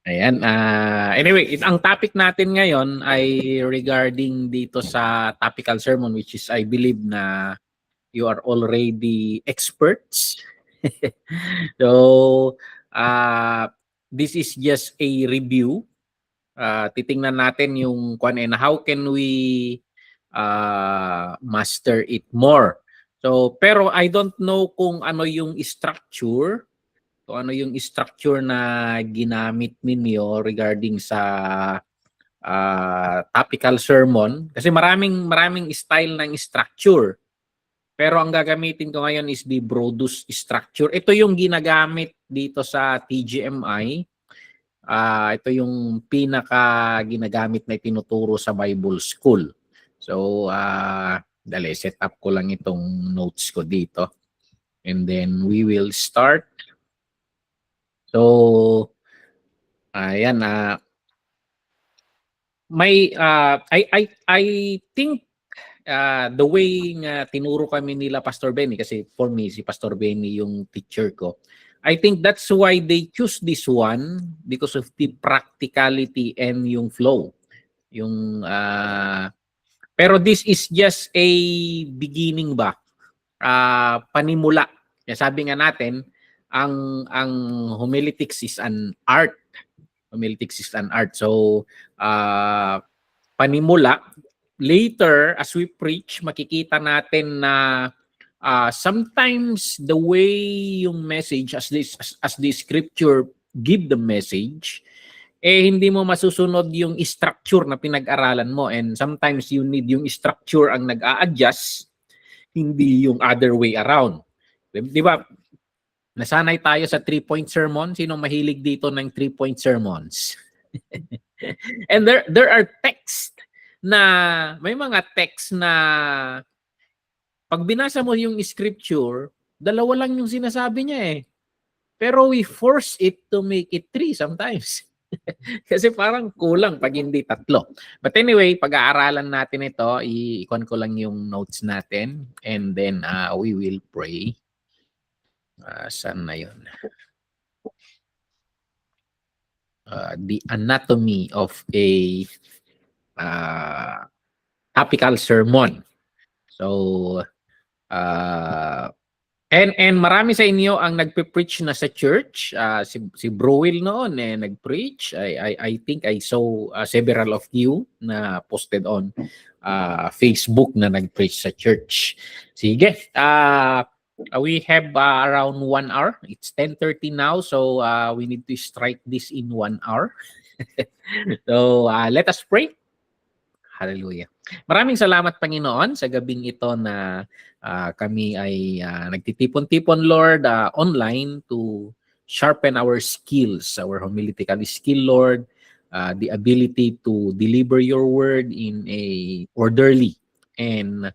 Ayan. Anyway, ang topic natin ngayon ay regarding dito sa topical sermon, which is I believe na you are already experts. So, uh, this is just a review. Titingnan natin yung kung and how can we master it more. So, pero I don't know kung ano yung structure, na ginamit ninyo regarding sa topical sermon, kasi maraming style ng structure. Pero ang gagamitin ko ngayon is the Brodus structure. Ito yung ginagamit dito sa TGMI. Ito yung pinaka ginagamit na tinuturo sa Bible School. So, dali, set up ko lang itong notes ko dito. And then we will start. So, ayan, I think the way nga tinuro kami nila Pastor Benny, kasi for me si Pastor Benny yung teacher ko. I think that's why they choose this one, because of the practicality and yung flow. Yung pero this is just a beginning ba? Panimula. Sabi nga natin, ang homiletics is an art. Homiletics is an art. So, panimula. Later, as we preach, makikita natin na sometimes the way yung message, as the scripture give the message, hindi mo masusunod yung structure na pinag-aralan mo. And sometimes you need yung structure ang nag-a-adjust, hindi yung other way around. Di ba? Nasanay tayo sa 3-point sermon. Sinong mahilig dito ng 3-point sermons? And there are texts na, may mga text na pag binasa mo yung scripture, dalawa lang yung sinasabi niya eh. Pero we force it to make it 3 sometimes. Kasi parang kulang pag hindi 3. But anyway, pag-aaralan natin ito, i-icon ko lang yung notes natin, and then we will pray. Saan na yun? The anatomy of a topical sermon. So, and marami sa inyo ang nagpe-preach na sa church. Si Browell noon nag-preach. I think I saw several of you na posted on Facebook na nag-preach sa church. Sige. We have around 1 hour. It's 10:30 now, so we need to strike this in 1 hour. So let us pray. Hallelujah. Maraming salamat, Panginoon, sa gabing ito na kami ay nagtitipon-tipon, Lord, online to sharpen our skills, our homiletical skill, Lord, the ability to deliver your word in a orderly and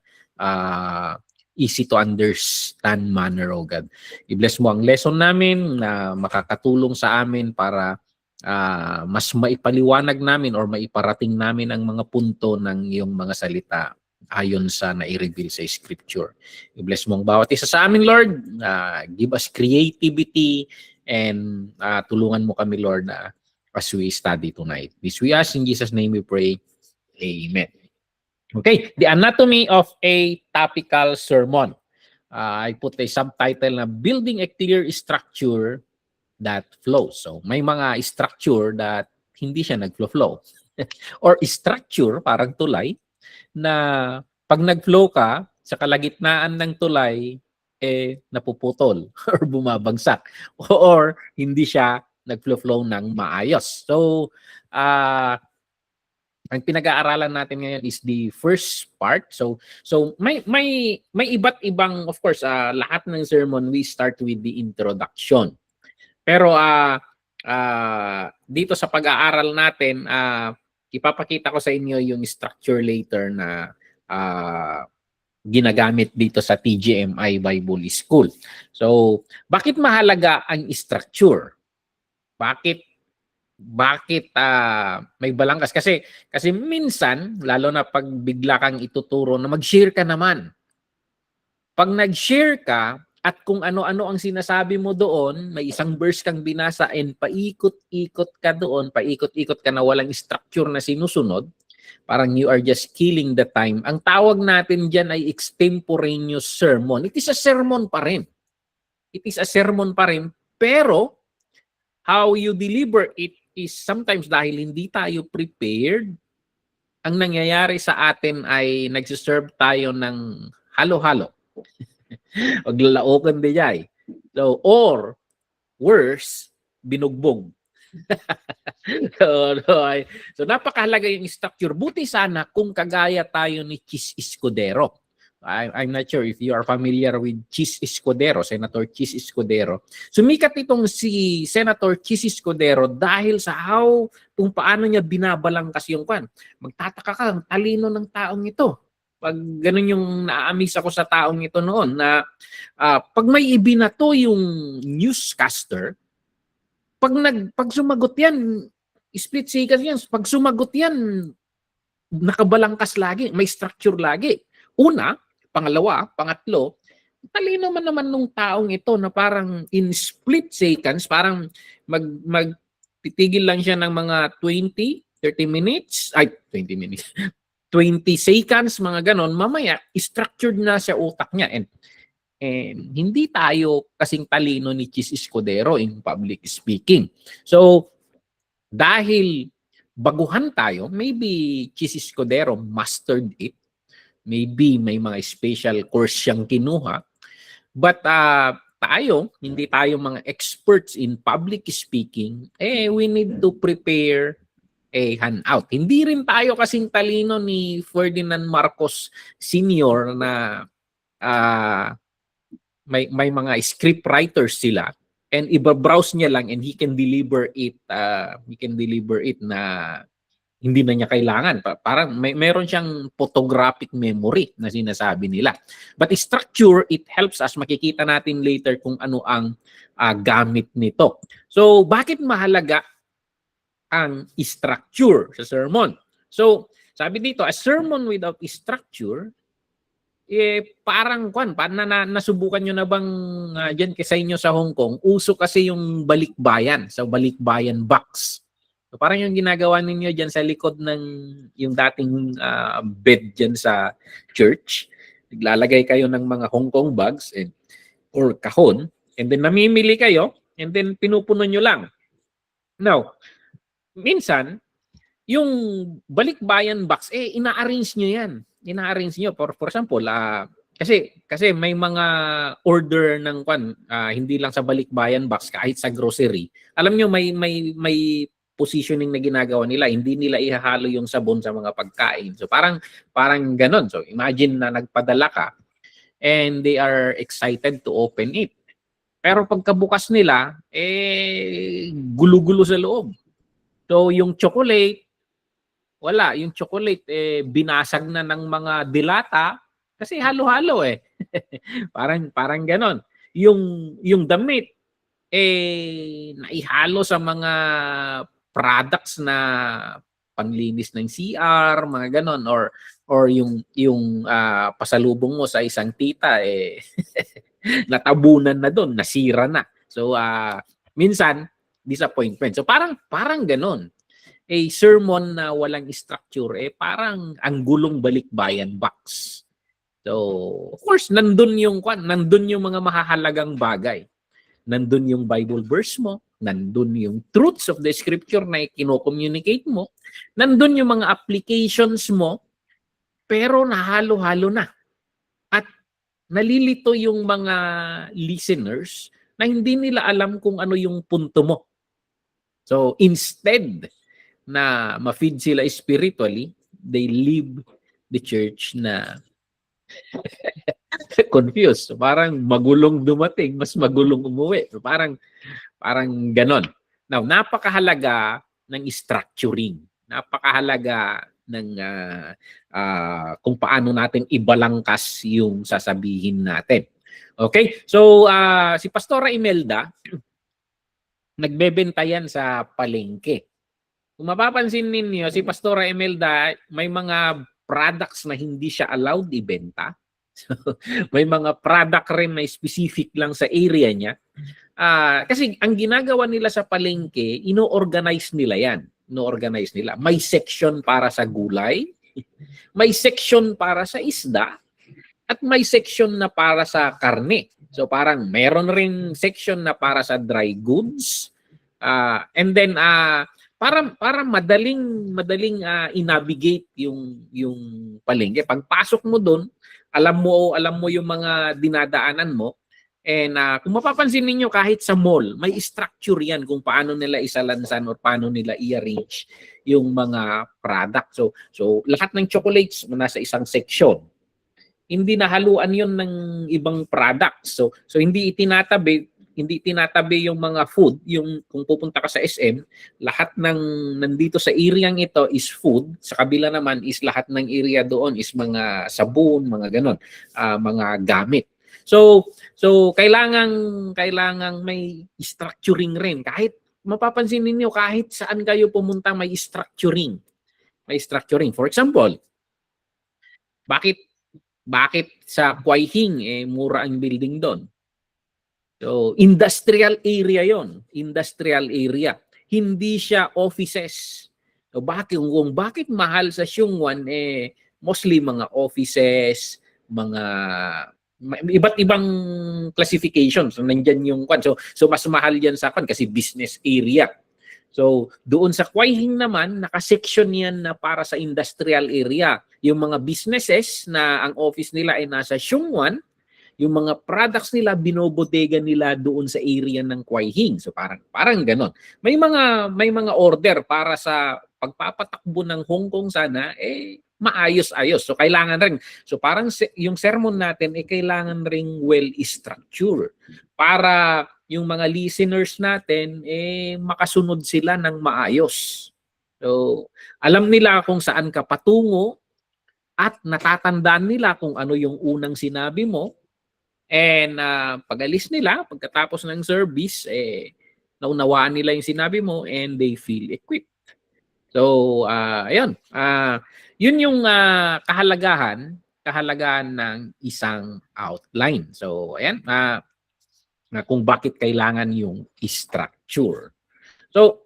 easy to understand manner, oh God. I-bless mo ang lesson namin na makakatulong sa amin para mas maipaliwanag namin or maiparating namin ang mga punto ng iyong mga salita ayon sa nai-reveal sa Scripture. I-bless mo ang bawat isa sa amin, Lord. Give us creativity and tulungan mo kami, Lord, as we study tonight. This we ask in Jesus' name we pray. Amen. Okay, the anatomy of a topical sermon. I put a subtitle na Building a Clear Structure that Flows. So may mga structure that hindi siya nag-flow. Or structure, parang tulay, na pag nag-flow ka, sa kalagitnaan ng tulay, napuputol or bumabagsak. Or hindi siya nag-flow ng maayos. So, ang pinag-aaralan natin ngayon is the first part. So may iba't ibang, of course, lahat ng sermon we start with the introduction. Pero dito sa pag-aaral natin, ipapakita ko sa inyo yung structure later na ginagamit dito sa TGMI Bible School. So, bakit mahalaga ang structure? Bakit may balangkas? Kasi minsan, lalo na pag bigla kang ituturo na mag-share ka naman. Pag nag-share ka, At kung ano-ano ang sinasabi mo doon, may isang verse kang binasa and paikot-ikot ka doon, paikot-ikot ka na walang structure na sinusunod, parang you are just killing the time. Ang tawag natin dyan ay extemporaneous sermon. It is a sermon pa rin. It is a sermon pa rin, pero how you deliver it is sometimes dahil hindi tayo prepared, ang nangyayari sa atin ay nagsiserve tayo ng halo-halo. Maglalaokan di jay. So, or worse, binugbog. So, napakahalaga yung structure. Buti sana kung kagaya tayo ni Chis Escudero. I'm not sure if you are familiar with Chis Escudero, Senator Chis Escudero. Sumikat itong si Senator Chis Escudero dahil sa kung paano niya binabalangkas yung kwan. Magtataka ka, ang talino ng taong ito. Pag ganun yung na-amaze ako sa taong ito noon na pag may ibinato yung newscaster, pag sumagot yan, split seconds yan, pag sumagot yan, nakabalangkas lagi, may structure lagi. Una, pangalawa, pangatlo, talino man naman nung taong ito na parang in split seconds, parang magtitigil lang siya ng mga 30 minutes, 20 minutes, 20 seconds, mga ganon, mamaya, structured na siya utak niya. And hindi tayo kasing talino ni Chis Escudero in public speaking. So, dahil baguhan tayo, maybe Chis Escudero mastered it. Maybe may mga special course siyang kinuha. But tayo, hindi tayo mga experts in public speaking, we need to prepare a handout. Hindi rin tayo kasing talino ni Ferdinand Marcos Sr. na may mga script writers sila and iba-browse niya lang and he can deliver it na hindi na niya kailangan. Parang meron siyang photographic memory na sinasabi nila. But structure, it helps us. Makikita natin later kung ano ang gamit nito. So, bakit mahalaga ang structure sa sermon? So, sabi dito, a sermon without structure, parang nasubukan nyo na bang dyan sa inyo sa Hong Kong, uso kasi yung balikbayan, sa balikbayan box. So parang yung ginagawa ninyo dyan sa likod ng yung dating bed dyan sa church, naglalagay kayo ng mga Hong Kong bags or kahon, and then namimili kayo, and then pinupuno nyo lang. Now, minsan, yung balikbayan box, ina-arrange nyo yan. Ina-arrange nyo. For example, kasi may mga order ng hindi lang sa balikbayan box, kahit sa grocery. Alam nyo, may positioning na ginagawa nila. Hindi nila ihahalo yung sabon sa mga pagkain. So parang ganon. So imagine na nagpadala ka and they are excited to open it. Pero pagkabukas nila, gulo-gulo sa loob. So yung chocolate, wala. Yung chocolate, binasag na ng mga dilata kasi halo-halo parang ganon. Yung damit, naihalo sa mga products na panlinis ng CR, mga ganon. Or yung pasalubong mo sa isang tita, natabunan na doon, nasira na. So, minsan, disappointment. So, parang ganon. A sermon na walang structure, parang ang gulong balikbayan box. So, of course, nandun yung mga mahahalagang bagay. Nandun yung Bible verse mo, nandun yung truths of the scripture na kino-communicate mo, nandun yung mga applications mo, pero nahalo-halo na. At nalilito yung mga listeners na hindi nila alam kung ano yung punto mo. So, instead na ma-feed sila spiritually, they leave the church na confused. So, parang magulong dumating, mas magulong umuwi. So, parang ganon. Now, napakahalaga ng structuring. Napakahalaga ng kung paano natin ibalangkas yung sasabihin natin. Okay? So, si Pastora Imelda, nagbebenta yan sa palengke. Kung mapapansin ninyo, si Pastora Imelda, may mga products na hindi siya allowed ibenta. So, may mga product rin na specific lang sa area niya. Kasi ang ginagawa nila sa palengke, ino-organize nila yan. Ino-organize nila. May section para sa gulay, may section para sa isda, at may section na para sa karne. So parang meron ring section na para sa dry goods. And then para madaling i-navigate yung palengke. Pagpasok mo doon, alam mo yung mga dinadaanan mo. And kung mapapansin ninyo, kahit sa mall, may structure yan kung paano nila isalansan or paano nila i-arrange yung mga product. So lahat ng chocolates nasa isang section. Hindi nahaluan yon ng ibang products. So hindi itinatabi yung mga food, yung kung pupunta ka sa SM, lahat ng nandito sa area ito is food, sa kabila naman is lahat ng area doon is mga sabon, mga ganon, mga gamit. So kailangang may structuring rin. Kahit mapapansin ninyo, kahit saan kayo pumunta may structuring. May structuring. For example, bakit sa Kuaihing mura ang building doon? So, industrial area 'yon. Industrial area. Hindi siya offices. So, bakit mahal sa Siungwan mostly mga offices, mga iba't ibang classifications. So, nandiyan yung so mas mahal yan sa kasi business area. So, doon sa Kuaihing naman, naka-section yan na para sa industrial area. Yung mga businesses na ang office nila ay nasa Siungwan, yung mga products nila, binobotega nila doon sa area ng Kuaihing. So, parang ganon. May mga order para sa pagpapatakbo ng Hong Kong sana, maayos-ayos. So, kailangan rin. So, parang yung sermon natin, kailangan ring well-structured para yung mga listeners natin makasunod sila ng maayos. So, alam nila kung saan ka patungo at natatandaan nila kung ano yung unang sinabi mo. And pag-alis nila, pagkatapos ng service, naunawaan nila yung sinabi mo and they feel equipped. So, ayun. Yun yung kahalagahan ng isang outline. So, ayan. Na kung bakit kailangan yung structure. So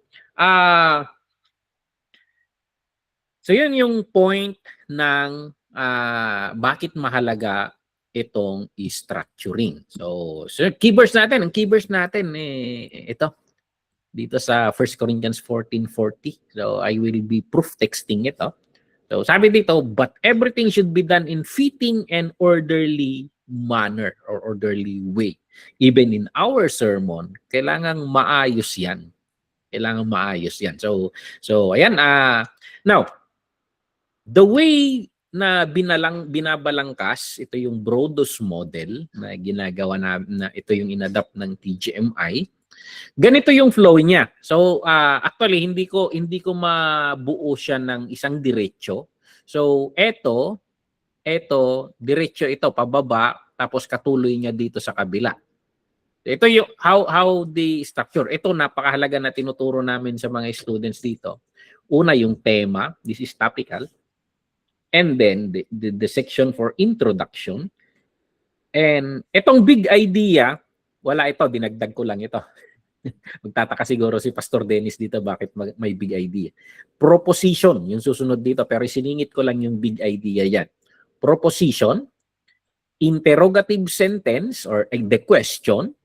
yun yung point ng bakit mahalaga itong structuring. So keywords natin, ang keywords natin ito dito sa 1 Corinthians 14:40. So I will be proof texting ito. So sabi dito, but everything should be done in fitting and orderly manner or orderly way. Even in our sermon, kailangang maayos yan. Kailangan maayos yan. So ayan. Now, the way na binabalangkas, ito yung Brodus model na ginagawa na ito yung inadapt ng TGMI. Ganito yung flow niya. So actually hindi ko mabuo siya ng isang diretso. So ito diretso ito pababa tapos katuloy niya dito sa kabila. Ito yung how the structure. Ito napakahalaga na tinuturo namin sa mga students dito. Una yung tema, this is topical. And then the section for introduction. And itong big idea, wala ito, dinagdag ko lang ito. Magtataka siguro si Pastor Dennis dito bakit may big idea. Proposition, yung susunod dito, pero siningit ko lang yung big idea yan. Proposition, interrogative sentence or the question,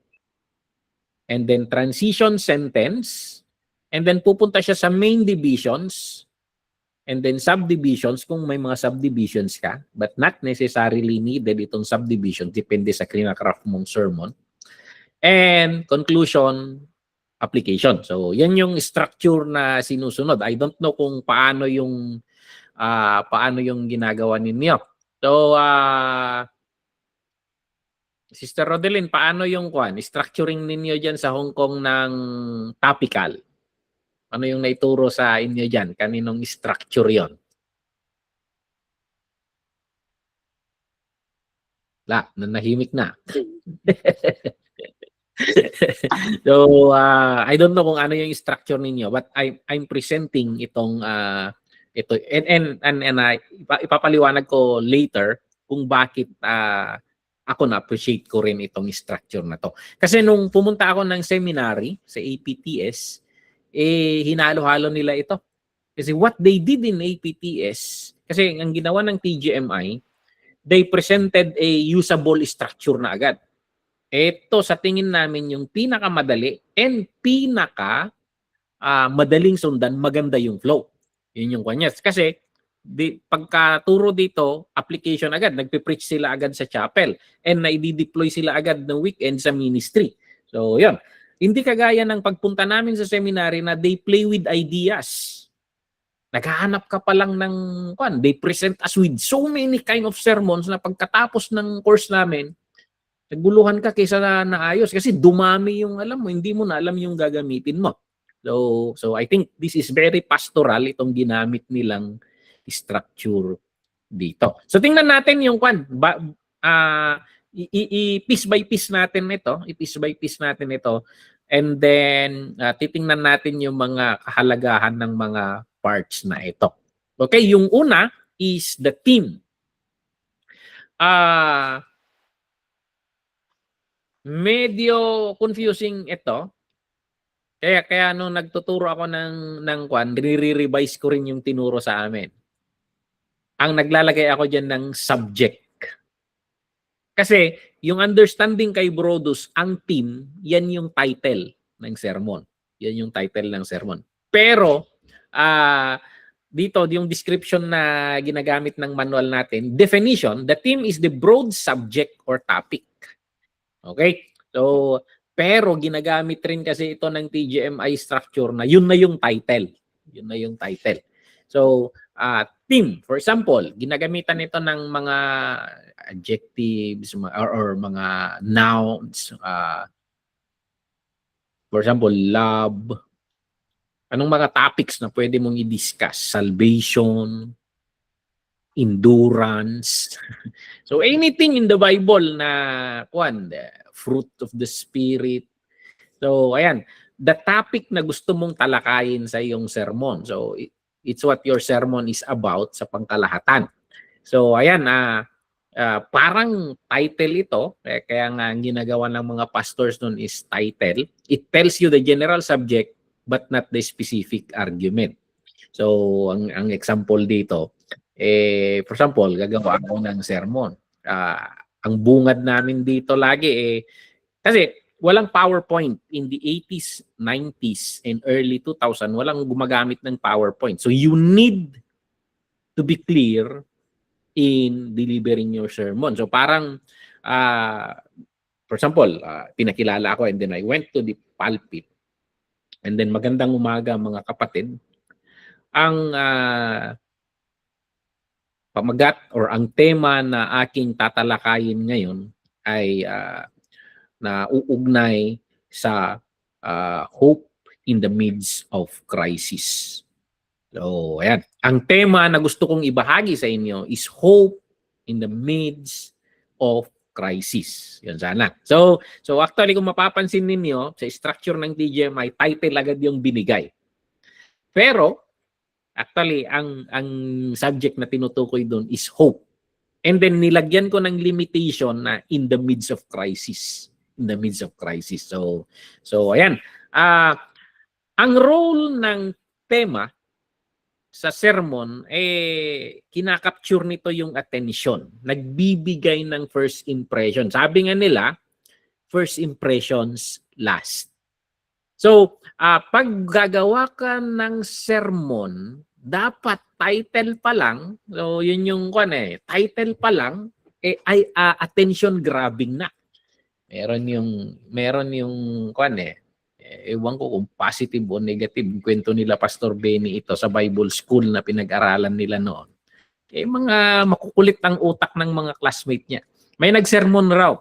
and then transition sentence, and then pupunta siya sa main divisions, and then subdivisions kung may mga subdivisions ka, but not necessarily needed itong subdivision, depende sa kinakraft mong sermon. And conclusion, application. So, yan yung structure na sinusunod. I don't know kung paano yung ginagawa ninyo. So, Sister Rodelyn, paano yung structuring ninyo dyan sa Hong Kong ng topical? Ano yung naituro sa inyo dyan? Kaninong structure yon? Nanahimik na. So, I don't know kung ano yung structure ninyo, but I'm presenting itong ito and ipapaliwanag ko later kung bakit ako na-appreciate ko rin itong structure na to. Kasi nung pumunta ako ng seminary sa APTS, hinalo-halo nila ito. Kasi what they did in APTS, kasi ang ginawa ng TGMI, they presented a usable structure na agad. Ito sa tingin namin yung pinakamadali and madaling sundan, maganda yung flow. Yun yung kanya. Kasi pagkaturo dito, application agad, nagpe-preach sila agad sa chapel and naidi-deploy sila agad ng weekend sa ministry. So, yun. Hindi kagaya ng pagpunta namin sa seminary na they play with ideas. Naghahanap ka pa lang ng they present us with so many kind of sermons na pagkatapos ng course namin, naguluhan ka kaysa naayos kasi dumami yung alam mo, hindi mo na alam yung gagamitin mo. So I think this is very pastoral itong ginamit nilang structure dito. So tingnan natin yung piece by piece natin ito, and then titingnan natin yung mga kahalagahan ng mga parts na ito. Okay, yung una is the theme. Medyo confusing ito. Kaya nung nagtuturo ako ng re-revise ko rin yung tinuro sa amin. Ang naglalagay ako diyan ng subject. Kasi yung understanding kay Brodus, ang theme, yan yung title ng sermon. Yan yung title ng sermon. Pero dito yung description na ginagamit ng manual natin, definition, the theme is the broad subject or topic. Okay? So, pero ginagamit rin kasi ito ng TGMI structure na yun na yung title. Yun na yung title. So, theme, for example, ginagamitan ito ng mga adjectives or mga nouns. For example, love. Anong mga topics na pwede mong i-discuss? Salvation, endurance. So anything in the Bible na the fruit of the Spirit. So ayan, the topic na gusto mong talakayin sa iyong sermon. So it's what your sermon is about sa pangkalahatan. So ayan, parang title ito, kaya nga ang ginagawa ng mga pastors nun is title. It tells you the general subject but not the specific argument. So ang example dito, for example, gagawa ako ng sermon. Ang bungad namin dito lagi kasi walang PowerPoint in the 80s, 90s, and early 2000, walang gumagamit ng PowerPoint. So you need to be clear in delivering your sermon. So parang, for example, pinakilala ako and then I went to the pulpit and then magandang umaga mga kapatid. Ang pamagat or ang tema na aking tatalakayin ngayon ay nauugnay sa hope in the midst of crisis. So, ayan. Ang tema na gusto kong ibahagi sa inyo is hope in the midst of crisis. Yan sana. So actually kung mapapansin ninyo sa structure ng TGMI, title agad yung binigay. Pero actually ang subject na tinutukoy doon is hope. And then nilagyan ko ng limitation na in the midst of crisis. In the midst of crisis. So ayan. Ang role ng tema sa sermon, kinakapture nito yung attention. Nagbibigay ng first impression. Sabi nga nila, first impressions last. So, pag gagawa ka ng sermon, dapat title pa lang, so yun yung title pa lang, ay attention grabbing na. Meron yung ewan ko kung positive o negative kwento nila Pastor Benny ito sa Bible school na pinag-aralan nila noon. Mga makukulit ang utak ng mga classmate niya. May nagsermon raw.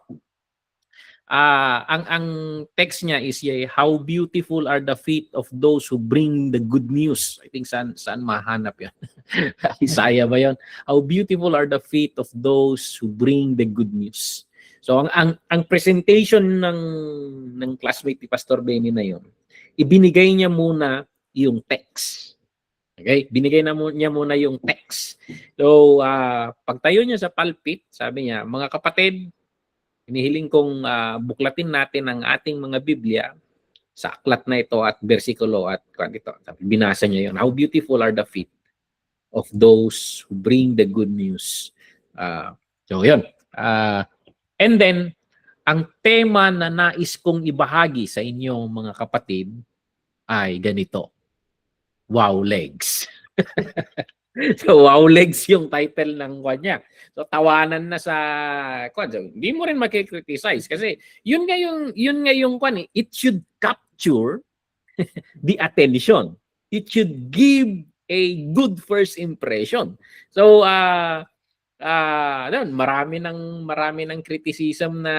Ang text niya is how beautiful are the feet of those who bring the good news. I think saan mahanap yan? Isaiah ba yun? How beautiful are the feet of those who bring the good news. So ang presentation ng classmate ni Pastor Benny na yon, ibinigay niya muna yung text. Okay? Binigay na niya muna yung text. So, pagtayo niya sa pulpit, sabi niya, mga kapatid, hinihiling kong buklatin natin ang ating mga Biblia sa aklat na ito at bersikulo at ito. Binasa niya yun. How beautiful are the feet of those who bring the good news. So, yun. And then, ang tema na nais kong ibahagi sa inyo mga kapatid ay ganito. Wow legs. So, wow legs yung title ng kanya. So, tawanan na sa kwan. So, hindi mo rin makikriticize kasi yun nga yung kwan eh. It should capture the attention. It should give a good first impression. So, marami ng criticism na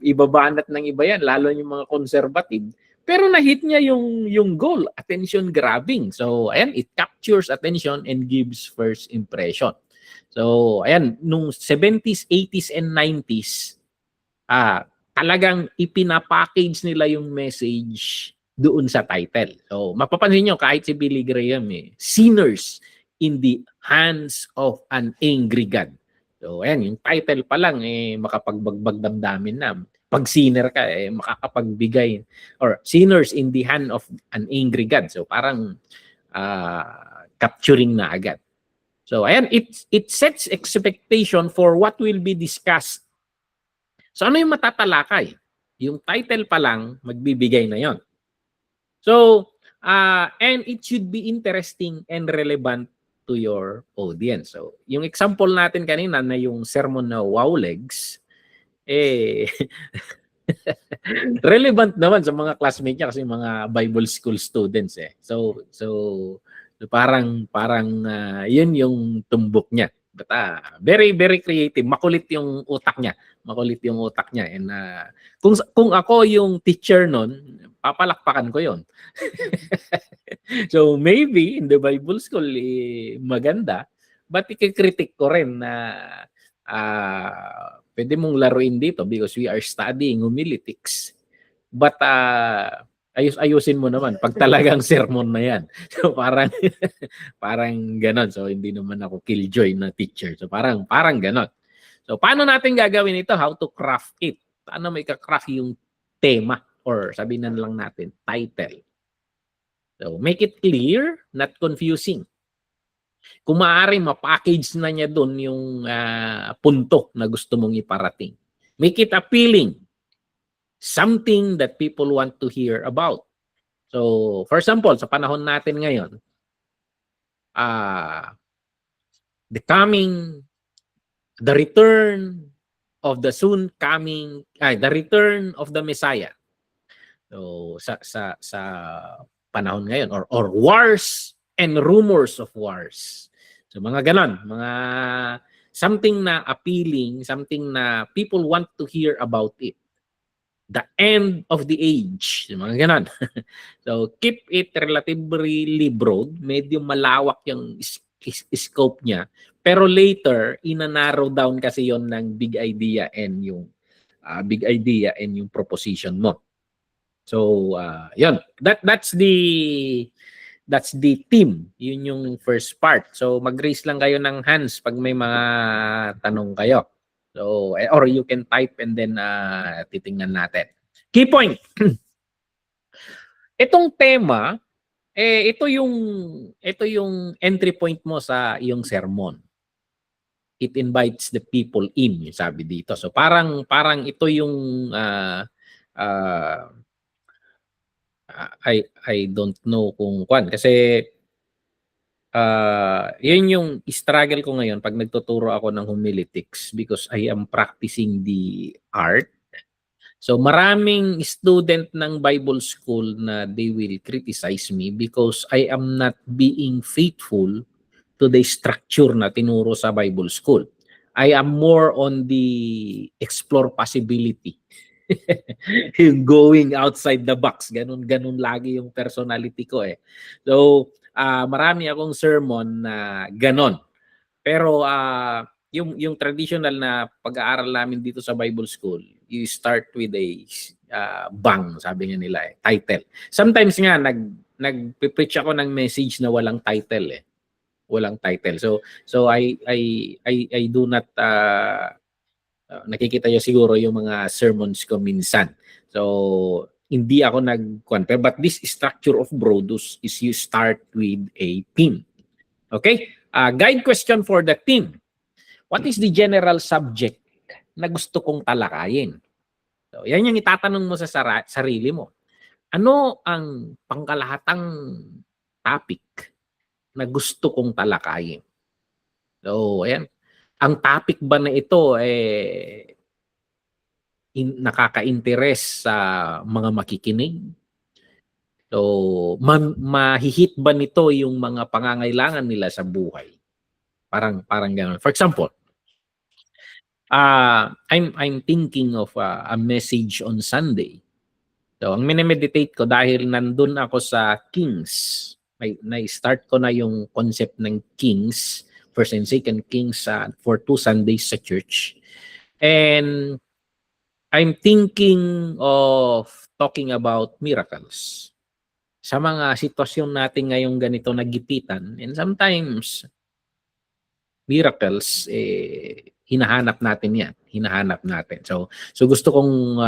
ibabanat ng iba yan, lalo yung mga conservative. Pero na-hit niya yung goal, attention grabbing. So, ayan, it captures attention and gives first impression. So, ayan, nung 70s, 80s, and 90s, talagang ipinapackage nila yung message doon sa title. So, mapapansin nyo, kahit si Billy Graham, sinners in the hands of an angry God. So, ayan, yung title pa lang, makapagbagbag damdamin na. Pag sinner ka, makakapagbigay. Or, sinners in the hand of an angry God. So, parang capturing na agad. So, ayan, it sets expectation for what will be discussed. So, ano yung matatalakay? Yung title pa lang, magbibigay na yon. So, and it should be interesting and relevant to your audience. So, yung example natin kanina na yung sermon na Wow Legs, relevant naman sa mga classmates niya kasi mga Bible school students eh. So parang yun yung tumbok niya. But very very creative, makulit yung utak niya. And kung ako yung teacher nun, papalakpakan ko yon. So maybe in the Bible school maganda, but ikikritik ko rin na pwede mong laruin dito because we are studying homiletics. But ayusin mo naman pag talagang sermon na yan. So parang ganon. So hindi naman ako killjoy na teacher. So parang ganon. So paano natin gagawin ito? How to craft it? Paano may ka-craft yung tema or sabihin na lang natin title? So make it clear, not confusing. Kung maaari, ma-package na niya doon yung punto na gusto mong iparating. Make it appealing. Something that people want to hear about. So, for example, sa panahon natin ngayon, the return of the soon coming, the return of the Messiah. So, sa panahon ngayon, or wars and rumors of wars. So mga ganon, mga something na appealing, something na people want to hear about it. The end of the age, mga ganon. So keep it relatively broad, medyo malawak yung scope niya. Pero later, ina-narrow down kasi yon ng big idea and yung proposition mo. So, yun. That's the team. Yun yung first part. So, mag-raise lang kayo ng hands pag may mga tanong kayo. So, or you can type and then titingnan natin. Key point. Itong tema, ito yung entry point mo sa iyong sermon. It invites the people in, sabi dito. So, parang ito yung I don't know kung kasi yun yung struggle ko ngayon pag nagtuturo ako ng homiletics because I am practicing the art. So maraming student ng Bible school na they will criticize me because I am not being faithful to the structure na tinuro sa Bible school. I am more on the explore possibility. Yung going outside the box. Ganun lagi yung personality ko eh. So, marami akong sermon na ganon. Pero yung traditional na pag-aaral namin dito sa Bible School, you start with a bang, sabi nga nila title. Sometimes nga nagpe-preach ako ng message na walang title eh. Walang title. So I do not nakikita niyo siguro yung mga sermons ko minsan. So hindi ako but this structure of Brodus is you start with a theme. Okay? Guide question for the team. What is the general subject na gusto kong talakayin? So, yan yung itatanong mo sa sarili mo. Ano ang pangkalahatang topic na gusto kong talakayin? So, ayan. Ang topic ba na ito nakaka-interest sa mga makikinig? So, mahihit ba nito yung mga pangangailangan nila sa buhay? Parang gano'n. For example, I'm thinking of a message on Sunday. So, ang minimeditate ko dahil nandun ako sa Kings. Na-start ko na yung concept ng Kings, First and Second Kings for 2 Sundays sa church. And I'm thinking of talking about miracles. Sa mga sitwasyon natin ngayong ganito nagipitan, and sometimes miracles, hinahanap natin yan. Hinahanap natin. So gusto kong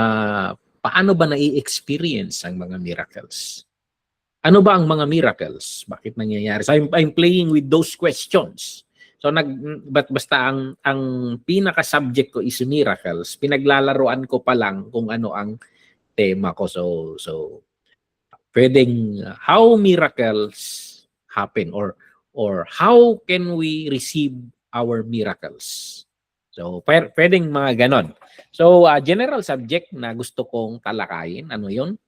paano ba nai-experience ang mga miracles? Ano ba ang mga miracles? Bakit nangyayari? So I'm playing with those questions. So basta ang pinaka subject ko is miracles. Pinaglalaruan ko pa lang kung ano ang tema ko. So pwedeng how miracles happen or how can we receive our miracles. So pwedeng mga ganon. So general subject na gusto kong talakayin, ano yun?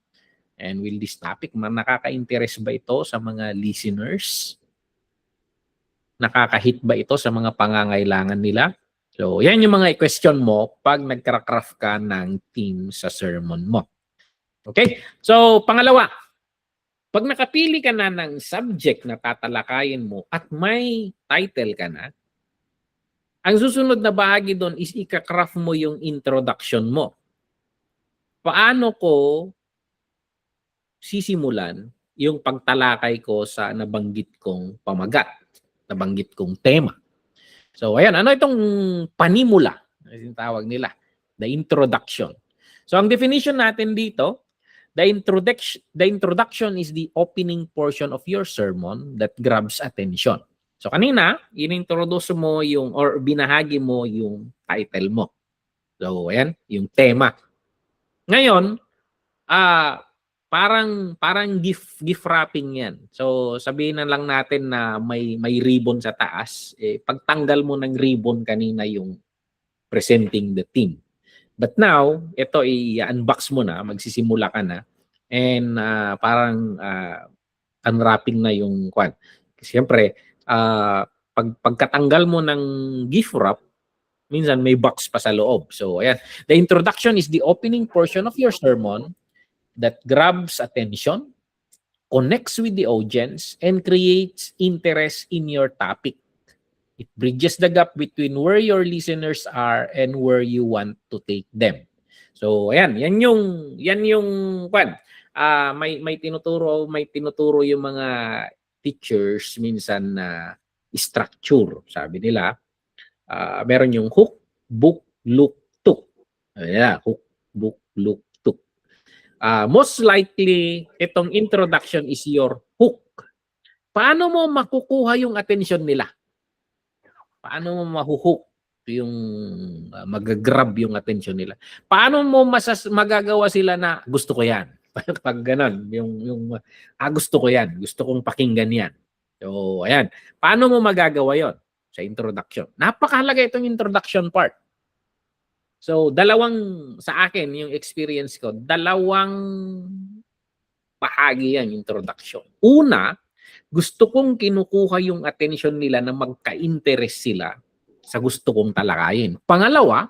And will this topic, nakaka-interest ba ito sa mga listeners? Nakaka-hit ba ito sa mga pangangailangan nila? So, yan yung mga question mo pag nagka-craft ka ng theme sa sermon mo. Okay? So, pangalawa, pag nakapili ka na ng subject na tatalakayin mo at may title ka na, ang susunod na bahagi doon is ika-craft mo yung introduction mo. Paano ko sisimulan yung pagtalakay ko sa nabanggit kong pamagat, nabanggit kong tema. So, ayan, ano itong panimula? Yung tawag nila, the introduction. So, ang definition natin dito, the introduction is the opening portion of your sermon that grabs attention. So, kanina, inintroduce mo or binahagi mo yung title mo. So, ayan, yung tema. Ngayon, parang gift wrapping yan. So sabihin na lang natin na may ribbon sa taas, pagtanggal mo ng ribbon kanina yung presenting the theme. But now, ito i-unbox mo na, magsisimula ka na, and parang unwrapping na yung kwan. Siyempre, pagkatanggal mo ng gift wrap, minsan may box pa sa loob. So ayan, the introduction is the opening portion of your sermon that grabs attention, connects with the audience, and creates interest in your topic. It bridges the gap between where your listeners are and where you want to take them. So, ayan, yan yung kwan. May tinuturo yung mga teachers minsan na structure. Sabi nila, meron yung hook, book, look, took. Ayan, hook, book, look, took. Most likely, itong introduction is your hook. Paano mo makukuha yung attention nila? Paano mo mahuhook yung magagrab yung attention nila? Paano mo magagawa sila na gusto ko yan? Pag ganon, yung gusto ko yan, gusto kong pakinggan yan. So, ayan. Paano mo magagawa yon sa introduction? Napakahalaga itong introduction part. So, sa akin, yung experience ko, dalawang bahagi yan, introduction. Una, gusto kong kinukuha yung attention nila na magka-interest sila sa gusto kong talakayin. Pangalawa,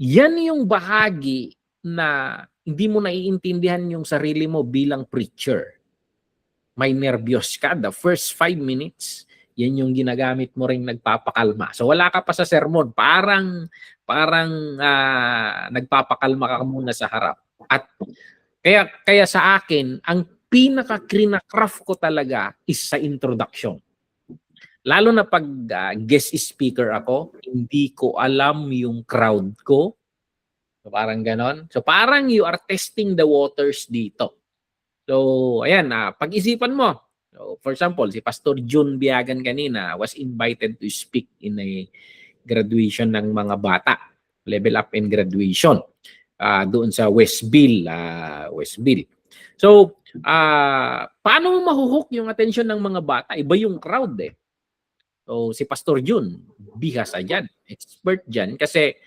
yan yung bahagi na hindi mo naiintindihan yung sarili mo bilang preacher. May nervyos ka, the first 5 minutes, yan yung ginagamit mo ring nagpapakalma. So wala ka pa sa sermon, parang nagpapakalma ka muna sa harap. At kaya sa akin, ang pinaka-craft ko talaga is sa introduction. Lalo na pag guest speaker ako, hindi ko alam yung crowd ko. So, parang ganon. So parang you are testing the waters dito. So ayan, pag-isipan mo. So, for example, si Pastor June Biagan kanina was invited to speak in a graduation ng mga bata. Level up in graduation. Doon sa Westville. So, paano mo mahuhook yung attention ng mga bata? Iba yung crowd eh. So, si Pastor Jun, bihasa dyan, expert dyan. Kasi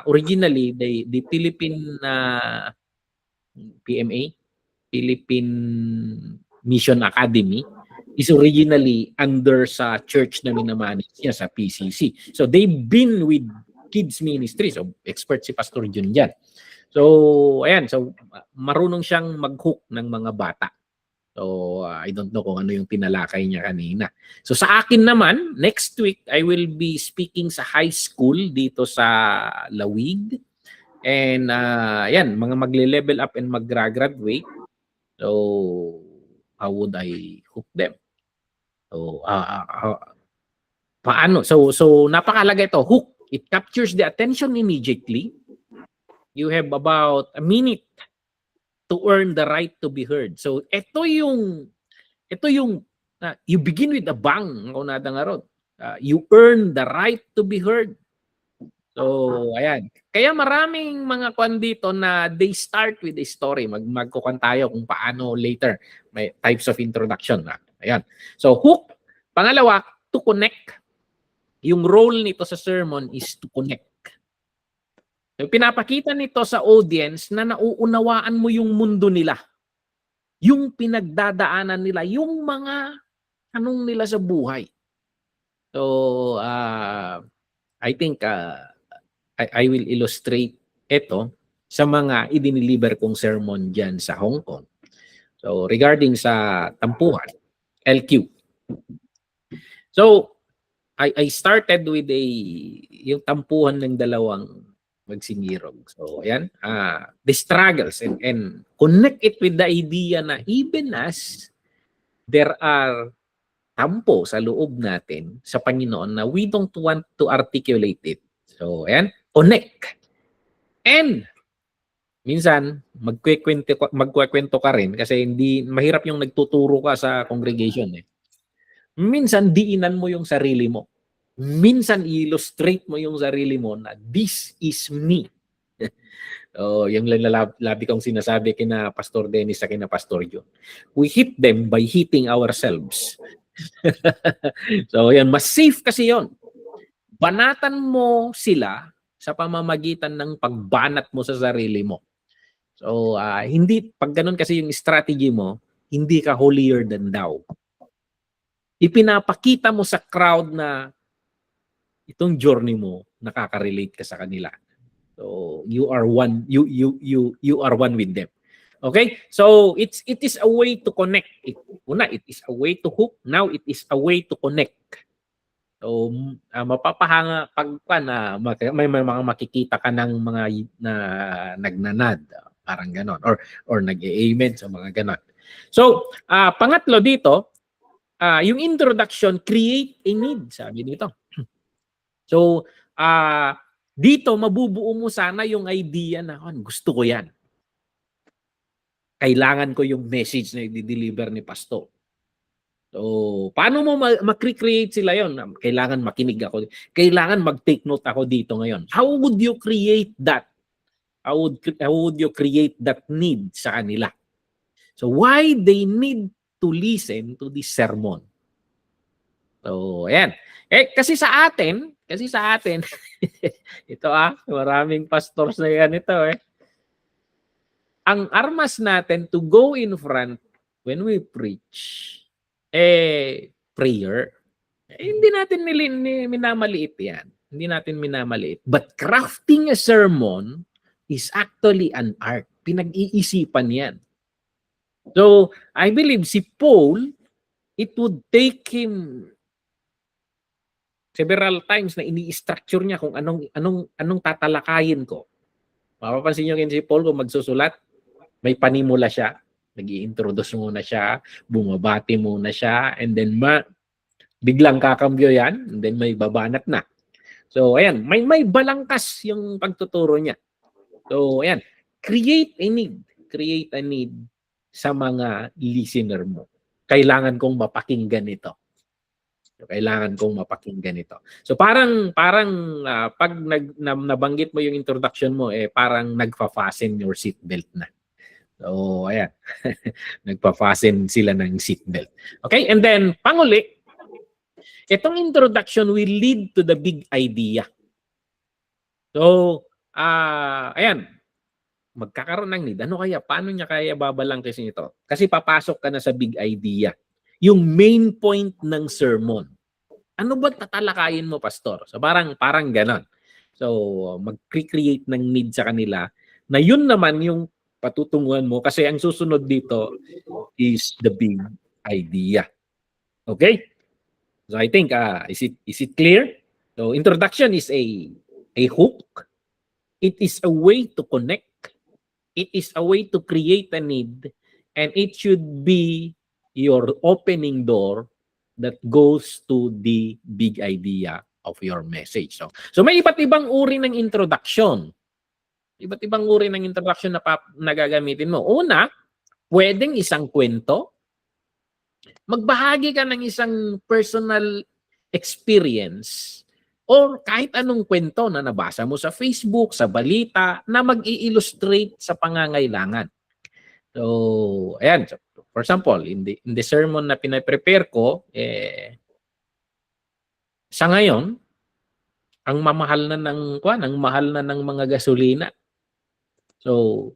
originally, the Philippine PMA, Philippine Mission Academy, is originally under sa church na minamanage niya sa PCC. So, they've been with kids ministry. So, expert si Pastor Jun dyan. So, ayan. So, marunong siyang mag-hook ng mga bata. So, I don't know kung ano yung tinalakay niya kanina. So, sa akin naman, next week, I will be speaking sa high school dito sa Lawig. And, yan, mga magle-level up and mag-graduate. So, how would I hook them? So, paano? So napakalaga ito. Hook. It captures the attention immediately. You have about a minute to earn the right to be heard. So ito yung you begin with a bang, you earn the right to be heard. So ayan. Kaya maraming mga kwan dito na they start with a story. Magkukuhan tayo kung paano later. May types of introduction na. Ayan. So hook. Pangalawa, to connect. Yung role nito sa sermon is to connect. So, pinapakita nito sa audience na nauunawaan mo yung mundo nila. Yung pinagdadaanan nila, yung mga tanong nila sa buhay. So, I think I will illustrate ito sa mga idiniliber kong sermon dyan sa Hong Kong. So, regarding sa tampuhan, LQ. So, I started with yung tampuhan ng dalawang magsingirog. So, ayan. The struggles and connect it with the idea na even as there are tampo sa loob natin sa Panginoon na we don't want to articulate it. So, ayan. Connect. And minsan, magkukwento ka rin kasi hindi mahirap yung nagtuturo ka sa congregation eh. Minsan, diinan mo yung sarili mo. Minsan, illustrate mo yung sarili mo na this is me. Yung labi kong sinasabi kina Pastor Dennis sa kina Pastor Joe. We hit them by hitting ourselves. So, yan. Mas safe kasi yon. Banatan mo sila sa pamamagitan ng pagbanat mo sa sarili mo. So, hindi, pag ganun kasi yung strategy mo, hindi ka holier than thou. Ipinapakita mo sa crowd na itong journey mo, nakaka-relate ka sa kanila. So you are one, you are one with them. Okay? So it is a way to connect. Una, it is a way to hook. Now it is a way to connect. So mapapahanga pag may mga makikita ka ng mga na nagnanad, parang ganon, or nag-amen sa mga ganon. So pangatlo dito, yung introduction, create a need, sabi dito. So, dito, mabubuo mo sana yung idea na, gusto ko yan. Kailangan ko yung message na i-deliver ni Pastor. So, paano mo makre-create sila yon? Kailangan makinig ako. Kailangan mag-take note ako dito ngayon. How would you create that? How would you create that need sa kanila? So, why they need to listen to this sermon? So, ayan. Kasi sa atin, ito maraming pastors na yan ito Ang armas natin to go in front when we preach, prayer. Hindi natin minamaliit yan. Hindi natin minamaliit. But crafting a sermon is actually an art. Pinag-iisipan yan. So, I believe si Paul, it would take him several times na ini-structure niya kung anong tatalakayin ko. Mapapansin niyo si Paul kung magsusulat, may panimula siya. Nag-i-introduce muna siya, bumabati muna siya, and then biglang kakambyo yan, and then may babanat na. So, ayan, may balangkas yung pagtuturo niya. So, ayan, create a need. Create a need sa mga listener mo. Kailangan kong mapakinggan ito. Kailangan kong mapakinggan ito. So parang pag nabanggit mo yung introduction mo, parang nagfa-fasten your seatbelt na. So ayan. Nagpa-fasten sila ng seatbelt. Okay? And then panguli, itong introduction will lead to the big idea. So ayan, magkakaroon ng need. Ano kaya? Paano niya kaya babalangkisin ito? Kasi papasok ka na sa big idea. Yung main point ng sermon. Ano ba tatalakayin mo, pastor? So parang ganon. So mag-create ng need sa kanila na yun naman yung patutunguhan mo kasi ang susunod dito is the big idea. Okay? So I think is it clear? So introduction is a hook. It is a way to connect. It is a way to create a need, and it should be your opening door that goes to the big idea of your message. So may iba't ibang uri ng introduction. Iba't ibang uri ng introduction na gagamitin mo. Una, pwedeng isang kwento. Magbahagi ka ng isang personal experience or kahit anong kwento na nabasa mo sa Facebook, sa balita, na mag-i-illustrate sa pangangailangan. So, ayan. So, for example, in the sermon na pinaprepare ko, sa ngayon, ang mahal na ng mga gasolina. So,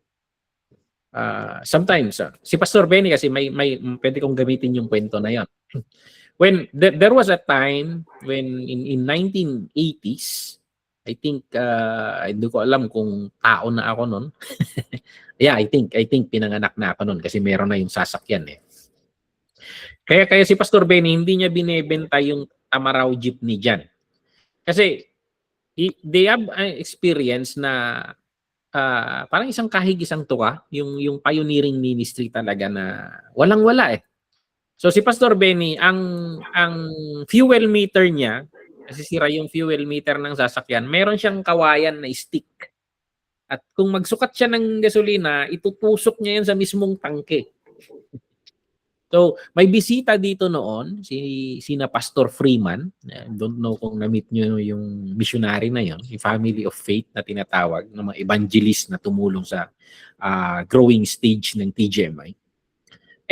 sometimes, si Pastor Benny kasi may pwede kong gamitin yung kwento na yon. When there was a time when in 1980s, I think hindi ko alam kung tao na ako noon. Yeah, I think pinanganak na ako noon kasi meron na yung sasakyan eh. Kaya si Pastor Benny hindi niya binebenta yung Tamaraw jeepney diyan. Kasi they have an experience na parang isang kahig isang tuka, yung pioneering ministry talaga na walang-wala eh. So si Pastor Benny, ang fuel meter niya, kasi sira yung fuel meter ng sasakyan, meron siyang kawayan na stick. At kung magsukat siya ng gasolina, itutusok niya yan sa mismong tangke. So, may bisita dito noon, sina Pastor Freeman. I don't know kung na-meet nyo yung missionary na yon, yung family of faith na tinatawag, ng mga evangelist na tumulong sa growing stage ng TGMI.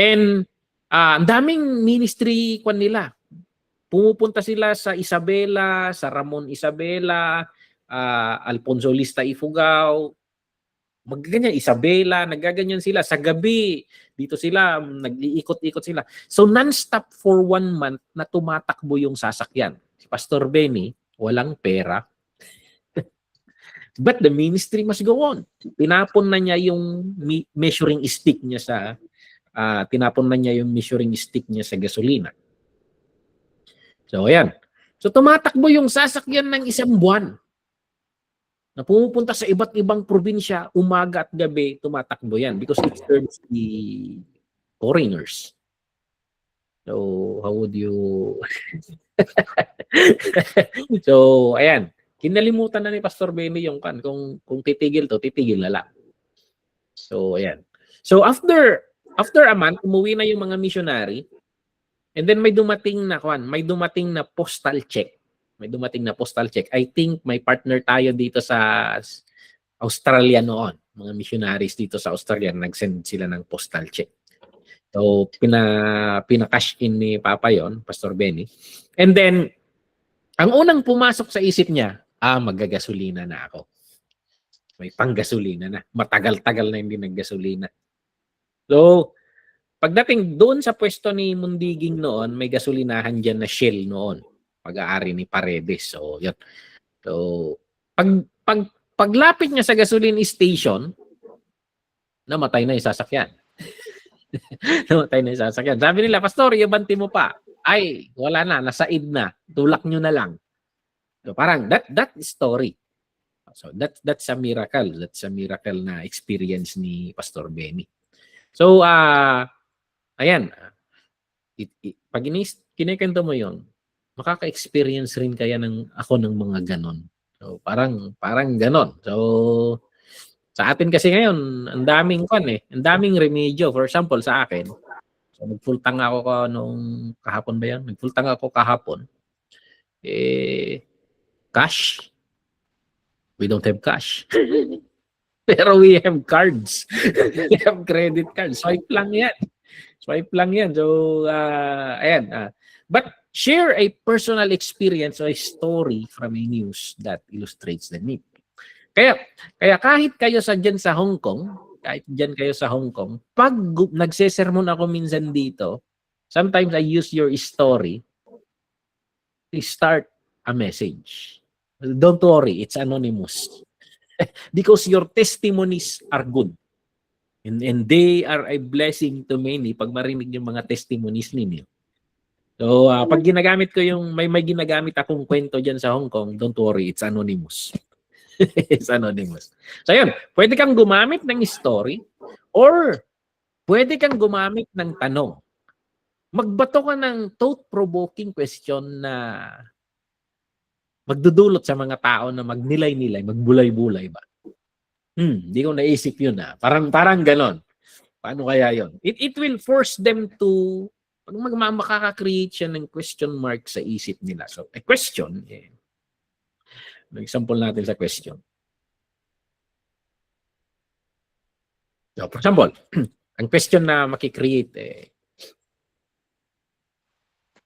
And ang daming ministry kwan nila. Pumupunta sila sa Isabela, sa Ramon Isabela, Alfonso Lista Ifugao, magganyan Isabela, nagaganyan sila sa gabi. Dito sila, nag-iikot-ikot sila. So non-stop for 1 month na tumatakbo yung sasakyan. Si Pastor Benny, walang pera. But the ministry must go on. Tinapon na niya yung measuring stick niya sa gasolina. So ayan. So tumatakbo yung sasakyan ng 1 buwan. Na pumupunta sa iba't ibang probinsya, umaga at gabi, tumatakbo yan because it serves the foreigners. So, how would you... So, ayan. Kinalimutan na ni Pastor Benny yung kung titigil to, titigil na lang. So, ayan. So, after a month, umuwi na yung mga missionary, and then may dumating na postal check. I think may partner tayo dito sa Australia noon. Mga missionaries dito sa Australia, nag-send sila ng postal check. So, pina-cash in ni Papa yon, Pastor Benny. And then, ang unang pumasok sa isip niya, magagasolina na ako. May panggasolina na. Matagal-tagal na hindi naggasolina. So, pagdating doon sa pwesto ni Mundiging noon, may gasolinahan dyan na Shell noon. Pag-aari ni Paredes. So, yun. So, paglapit niya sa gasoline station, namatay na yung sasakyan. Namatay na yung sasakyan. Sabi nila, Pastor, ibanti mo pa. Ay, wala na, nasaid na. Tulak nyo na lang. So, parang that is story. So, that's a miracle. That's a miracle na experience ni Pastor Benny. So, ayan, pag kinikento mo yon, makaka-experience rin kaya ako ng mga ganon. So, parang ganon. So, sa atin kasi ngayon, ang daming ang daming remedyo. For example, sa akin, so nag-full tank ako nung kahapon ba yan? Nag-full tank ako kahapon. Cash. We don't have cash. Pero we have cards. We have credit cards. Swipe lang yan. Swipe lang yan. So, ayan. But share a personal experience or a story from a news that illustrates the need. Kaya kahit kayo dyan sa Hong Kong, pag nagsesermon ako minsan dito, sometimes I use your story to start a message. Don't worry, it's anonymous. Because your testimonies are good. And they are a blessing to many pag marinig yung mga testimonies ninyo. So, pag ginagamit ko may ginagamit akong kwento dyan sa Hong Kong, don't worry, it's anonymous. It's anonymous. So, yun, pwede kang gumamit ng story or pwede kang gumamit ng tanong. Magbato ka ng thought-provoking question na magdudulot sa mga tao na magnilay-nilay, magbulay-bulay ba? Hindi ko naisip yun Parang ganon. Paano kaya yun? It will force them to, pag makaka-create siya ng question mark sa isip nila. So, a question, example natin sa question. So, for example, ang question na makikreate,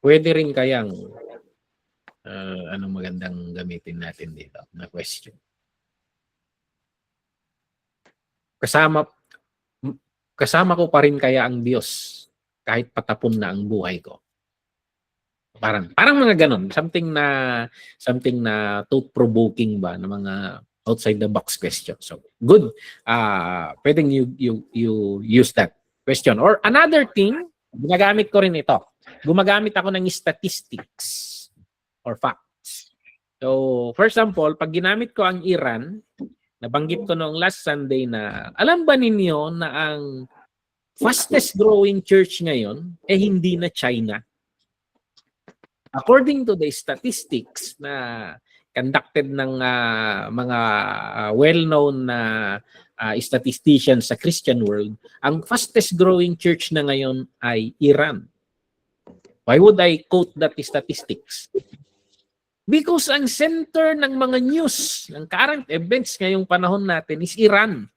pwede rin kayang, anong magandang gamitin natin dito na question? Kasama ko pa rin kaya ang Diyos kahit patapon na ang buhay ko. Parang mga ganon, something na thought-provoking ba, na mga outside the box question. So, good. Pwedeng you use that question. Or another thing, ginagamit ko rin ito. Gumagamit ako ng statistics or facts. So, for example, pag ginamit ko ang Iran, nabanggit ko noong last Sunday na, alam ba ninyo na ang fastest growing church ngayon hindi na China? According to the statistics na conducted ng mga well-known na statisticians sa Christian world, ang fastest growing church na ngayon ay Iran. Why would I quote that statistics? Because ang center ng mga news, ng current events ngayong panahon natin is Iran.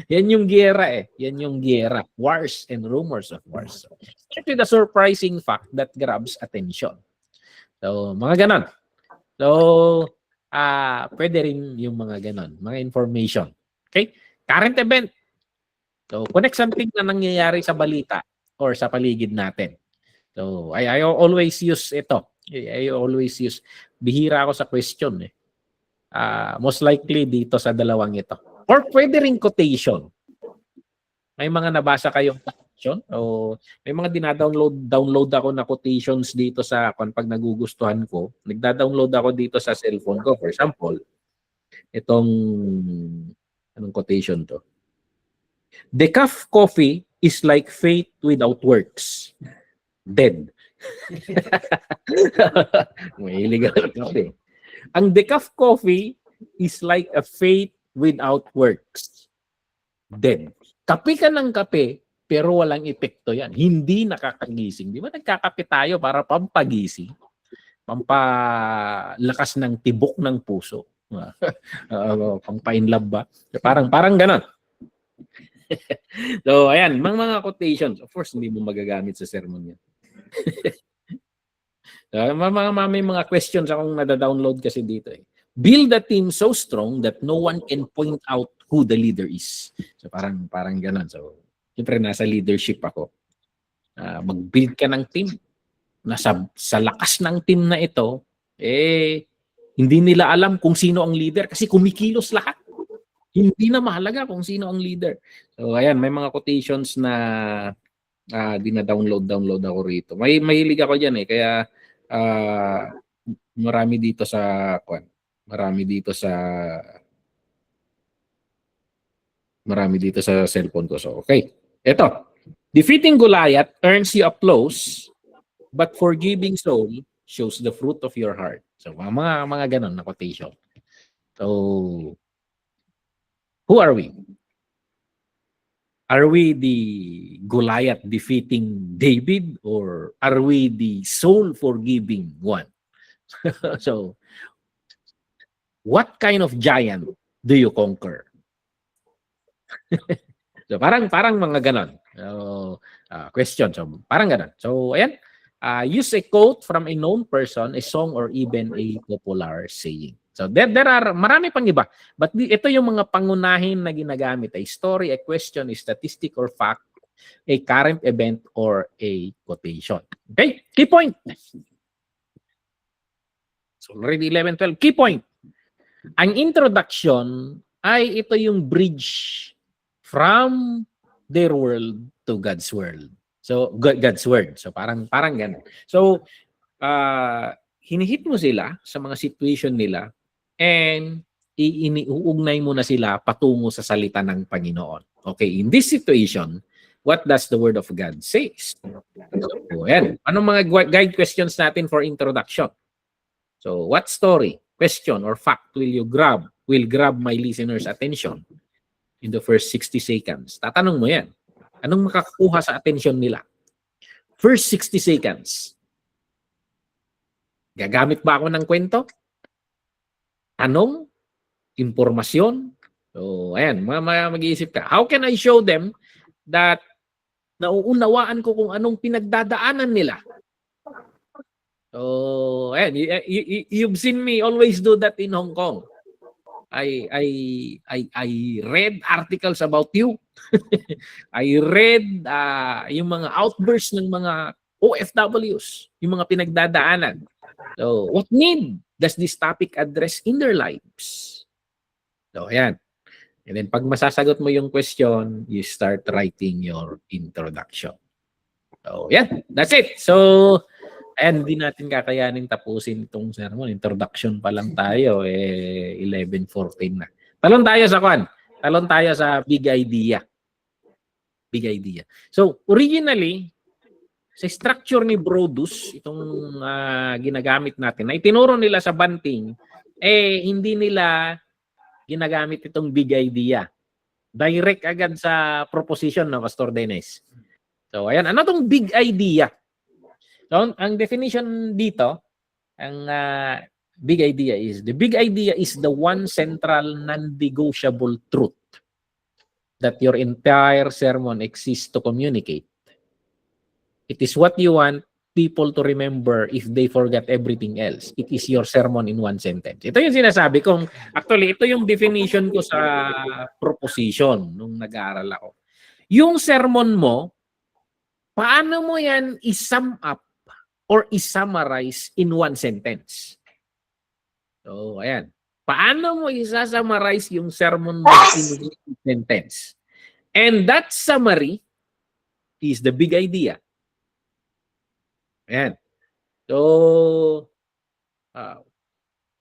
Yan yung giyera Yan yung giyera. Wars and rumors of wars. So, start with a surprising fact that grabs attention. So, mga ganon. So, pwede rin yung mga ganon. Mga information. Okay? Current event. So, connect something na nangyayari sa balita or sa paligid natin. So, I always use ito. I always use. Bihira ako sa question. Most likely dito sa dalawang ito. Or pwede rin quotation. May mga nabasa kayong quotation o may mga download ako na quotations dito sa pag nagugustuhan ko. Nagda-download ako dito sa cellphone ko. For example, itong anong quotation to? Decaf coffee is like faith without works. Dead. Mahilig ako coffee. Ang decaf coffee is like a faith without works. Dead. Kape ka ng kape, pero walang epekto yan. Hindi nakakagising. Di ba nagkakape tayo para pampagising? Pampalakas ng tibok ng puso. Pampa-inlove ba? Parang ganon. So, ayan. Mga quotations. Of course, hindi mo magagamit sa sermon yan. May mga questions akong nada-download kasi dito Build a team so strong that no one can point out who the leader is. So parang ganun. So, siyempre nasa leadership ako. Mag-build ka ng team. Sa lakas ng team na ito, hindi nila alam kung sino ang leader kasi kumikilos lahat. Hindi na mahalaga kung sino ang leader. So, ayan, may mga quotations na dina-download ako rito. Mahilig ako diyan kaya marami dito sa cellphone ko. So, okay. Ito. Defeating Goliath earns you applause, but forgiving soul shows the fruit of your heart. So, mga ganun na quotation. So, who are we? Are we the Goliath defeating David, or are we the soul forgiving one? So, what kind of giant do you conquer? So, parang mga ganon. So, question. So, parang ganon. So, ayan. Use a quote from a known person, a song, or even a popular saying. So, there are marami pang iba. But ito yung mga pangunahin na ginagamit. A story, a question, a statistic or fact, a current event, or a quotation. Okay? Key point. So, already 11, 12. Key point. Ang introduction ay ito yung bridge from their world to God's world. So, God's word. So, parang ganun. So, hinihit mo sila sa mga situation nila and iniuugnay mo na sila patungo sa salita ng Panginoon. Okay, in this situation, what does the Word of God say? So, ayan. Anong mga guide questions natin for introduction? So, what story, question, or fact will grab my listeners' attention in the first 60 seconds? Tatanong mo yan. Anong makakakuha sa attention nila? First 60 seconds. Gagamit ba ako ng kwento? Tanong? Impormasyon? So, ayan, mag-iisip ka. How can I show them that nauunawaan ko kung anong pinagdadaanan nila? So, ayan, you've seen me always do that in Hong Kong. I read articles about you. I read yung mga outbursts ng mga OFWs, yung mga pinagdadaanan. So, what need does this topic address in their lives? So, ayan. And then, pag masasagot mo yung question, you start writing your introduction. So, yeah, that's it. So, and hindi natin kakayanin tapusin itong sermon. Introduction pa lang tayo, 11:14 na. Talon tayo sa kwan. Talon tayo sa big idea. Big idea. So, originally, sa structure ni Brodus, itong ginagamit natin, na itinuro nila sa banting, hindi nila ginagamit itong big idea. Direct agad sa proposition na Pastor Dennis. So, ayan. Ano itong big idea? So, ang definition dito, ang big idea is, the big idea is the one central non-negotiable truth that your entire sermon exists to communicate. It is what you want people to remember if they forget everything else. It is your sermon in one sentence. Ito yung sinasabi kong, actually, ito yung definition ko sa proposition nung nag-aaral ako. Yung sermon mo, paano mo yan i-sum up or i-summarize in one sentence? So, ayan. Paano mo isa-summarize yung sermon mo in one sentence? And that summary is the big idea. Ayan. So,